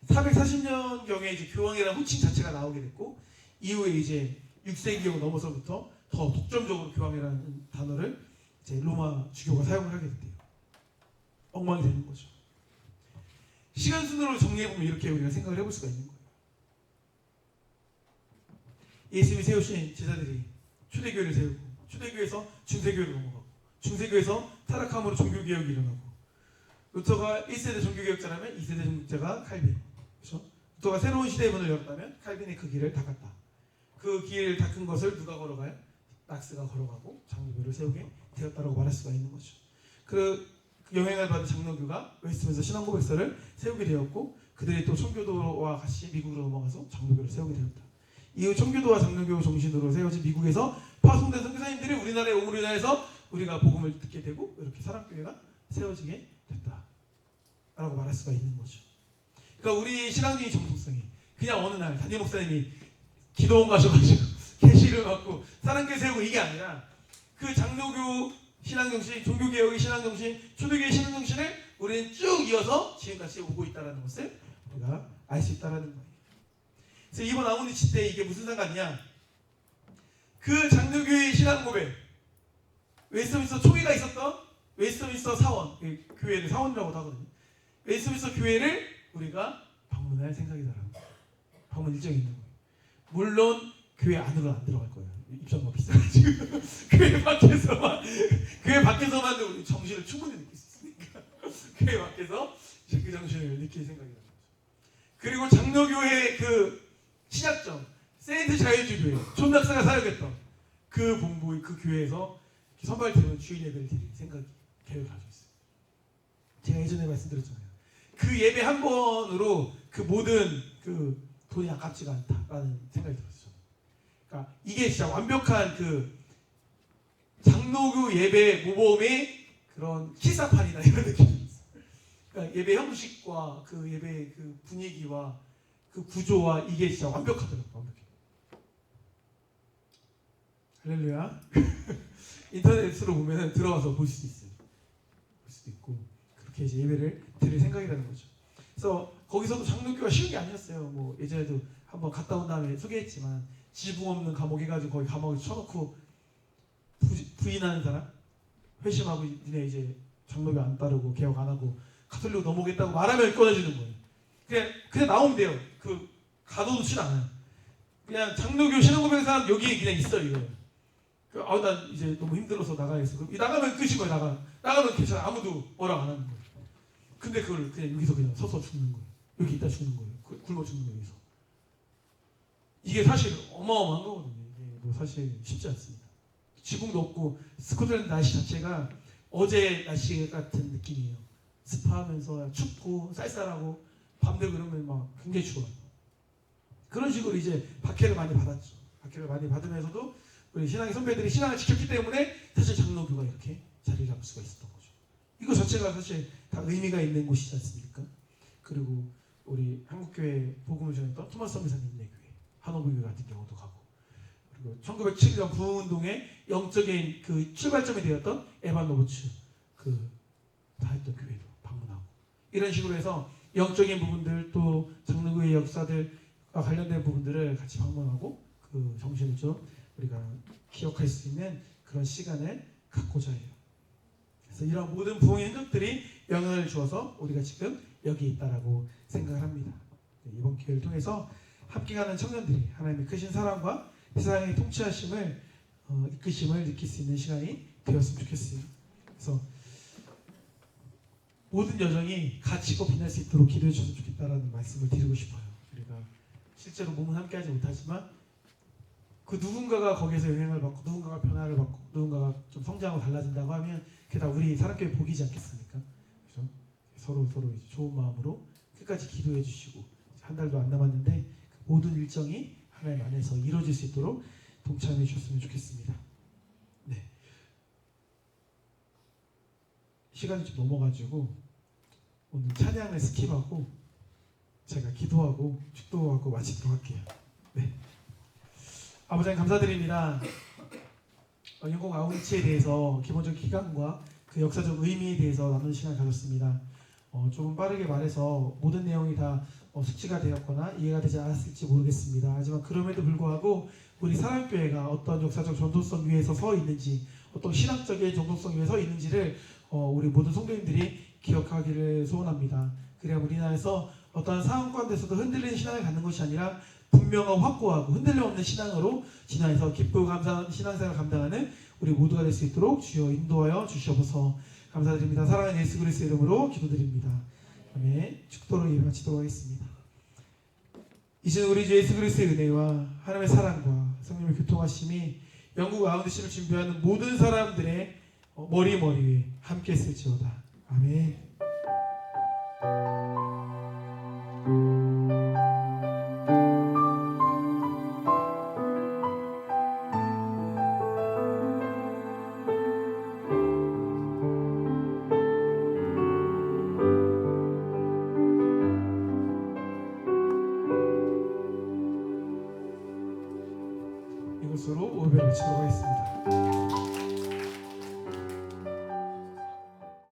440년경에 이제 교황이라는 호칭 자체가 나오게 됐고 이후에 이제 6세기경 넘어서부터 더 독점적으로 교황이라는 단어를 이제 로마 주교가 사용을 하게 됐대요. 엉망이 되는 거죠. 시간 순으로 정리해보면 이렇게 우리가 생각을 해볼 수가 있는 거예요. 예수님이 세우신 제자들이 초대교회를 세우고 초대교회에서 중세교회로 넘어가고 중세교회에서 타락함으로 종교개혁이 일어나고 루터가 1세대 종교개혁자라면 2세대 종교개혁자가 칼빈, 그렇죠? 루터가 새로운 시대의 문을 열었다면 칼빈이 그 길을 닦았다. 그 길을 닦은 것을 누가 걸어가요? 낙스가 걸어가고 장로교를 세우게 되었다라고 말할 수가 있는 거죠. 그 영향을 받은 장로교가 웨스트민스터 신앙고백서를 세우게 되었고 그들이 또 청교도와 같이 미국으로 넘어가서 장로교를 세우게 되었다. 이후 청교도와 장로교 정신으로 세워진 미국에서 파송된 선교사님들이 우리나라에 오므로 인해서 우리가 복음을 듣게 되고 이렇게 사랑교회가 세워지게 됐다라고 말할 수가 있는 거죠. 그러니까 우리 신앙적인 정통성이 그냥 어느 날 담임 목사님이 기도원 가셔가지고 계시를 받고 사랑교회 세우고 이게 아니라 그 장로교 신앙정신, 종교개혁의 신앙정신, 초대교회 신앙정신을 우리는 쭉 이어서 지금까지 오고 있다는 것을 우리가 알 수 있다는 거예요. 그래서 이번 아모니치 때 이게 무슨 상관이냐? 그 장로교회의 신앙고백, 웨스트민스터 총회가 있었던 웨스트민스터 사원, 그 교회를 사원이라고도 하거든요. 웨스트민스터 교회를 우리가 방문할 생각이다라는 거예요. 방문 일정이 있는 거예요. 물론 교회 안으로 안 들어갈 거예요. 입장료가 비싸가지고 교회 밖에서만 우리 정신을 충분히 느낄 수 있으니까 교회 밖에서 그 정신을 느낄 생각이라는 거죠. 그리고 장로교회 그 시작점 세인트 자유주교회 촌낙사가 사역했던 그 본부 그 교회에서 선발되는 주일 예배를 드릴 생각 계획을 가지고 있어요. 제가 예전에 말씀드렸잖아요. 그 예배 한 번으로 그 모든 그 돈이 아깝지가 않다라는 생각이 들었어요. 그러니까 이게 진짜 완벽한 그 장로교 예배 모범의 그런 키사판이나 이런 느낌이 있어요. 그러니까 예배 형식과 그 예배 그 분위기와 그 구조와 이게 진짜 완벽하더라고요. 완벽해. 할렐루야. 인터넷으로 보면 들어와서 볼 수도 있어요. 볼 수도 있고 그렇게 이제 예배를 드릴 생각이라는 거죠. 그래서 거기서도 장로교가 쉬운 게 아니었어요. 뭐 예전에도 한번 갔다 온 다음에 소개했지만 지붕 없는 감옥 해가지고 거기 감옥에 쳐놓고 부인하는 사람 회심하고 니네 이제 장로교 안 따르고 개혁 안 하고 가톨릭으로 넘어오겠다고 말하면 꺼내주는 거예요. 그냥 나오면 돼요. 그 가둬놓진 않아요. 그냥 장로교 신앙고백 사람 여기 그냥 있어요. 이거. 난 이제 너무 힘들어서 나가야겠어. 나가면 끝인 거예요. 나가면 괜찮아. 아무도 뭐라고 안 하는 거예요. 근데 그걸 그냥 여기서 그냥 서서 죽는 거예요. 여기 있다 죽는 거예요. 굶어 죽는 거예요. 여기서. 이게 사실 어마어마한 거거든요. 이게 뭐 사실 쉽지 않습니다. 지붕도 없고 스코틀랜드 날씨 자체가 어제 날씨 같은 느낌이에요. 습하면서 춥고 쌀쌀하고 밤되고 그러면 막 굉장히 추워요. 그런 식으로 이제 박해를 많이 받았죠. 박해를 많이 받으면서도 우리 신앙의 선배들이 신앙을 지켰기 때문에 사실 장로교가 이렇게 자리를 잡을 수가 있었던 거죠. 이거 자체가 사실 다 의미가 있는 곳이지 않습니까? 그리고 우리 한국교회 복음을 전했던 토마스 선교사님네 교회, 한옥교회 같은 경우도 가고, 그리고 1907년 부흥운동의 영적인 그 출발점이 되었던 에반 로버츠 다 했던 교회도 방문하고, 이런 식으로 해서 영적인 부분들 또 장로교의 역사들과 관련된 부분들을 같이 방문하고 그 정신을 좀 우리가 기억할 수 있는 그런 시간을 갖고자 해요. 그래서 이런 모든 부흥의 흔적들이 영향을 주어서 우리가 지금 여기 있다라고 생각을 합니다. 이번 기회를 통해서 함께 가는 청년들이 하나님의 크신 사랑과 세상의 통치하심을 이끄심을 느낄 수 있는 시간이 되었으면 좋겠어요. 그래서 모든 여정이 가치고 빛날 수 있도록 기도해 주셨으면 좋겠다라는 말씀을 드리고 싶어요. 우리가 실제로 몸은 함께하지 못하지만 그 누군가가 거기서 영향을 받고 누군가가 변화를 받고 누군가가 좀 성장하고 달라진다고 하면 그게 다 우리 사람교회 복이지 않겠습니까? 그렇죠? 서로 이제 좋은 마음으로 끝까지 기도해 주시고, 한 달도 안 남았는데 그 모든 일정이 하나님 안에서 이루어질 수 있도록 동참해 주셨으면 좋겠습니다. 네. 시간이 좀 넘어가지고 오늘 찬양을 스킵하고 제가 기도하고 축도하고 마치도록 할게요. 네. 아버지 하나님 감사드립니다. 영국 아웃리치에 대해서 기본적 기간과 그 역사적 의미에 대해서 나누는 시간을 가졌습니다. 조금 빠르게 말해서 모든 내용이 다 숙지가 되었거나 이해가 되지 않았을지 모르겠습니다. 하지만 그럼에도 불구하고 우리 사랑교회가 어떤 역사적 전도성 위에서 서 있는지, 어떤 신학적인 정도성 위에 서 있는지를 우리 모든 성도님들이 기억하기를 소원합니다. 그래야 우리나라에서 어떤 상황 가운데서도 흔들리는 신앙을 갖는 것이 아니라 분명하고 확고하고 흔들림 없는 신앙으로 진화해서 기쁘고 감사한 신앙생활을 감당하는 우리 모두가 될 수 있도록 주여 인도하여 주시옵소서. 감사드립니다. 사랑하는 예수 그리스도의 이름으로 기도드립니다. 아멘. 축도로 예배 마치도록 하겠습니다. 이제 우리 주 예수 그리스도의 은혜와 하나님의 사랑과 성령의 교통하심이 영국 아웃리치를 준비하는 모든 사람들의 머리 위에 함께 있을지어다. 아멘. 이것으로 오늘을 마치도록 하겠습니다.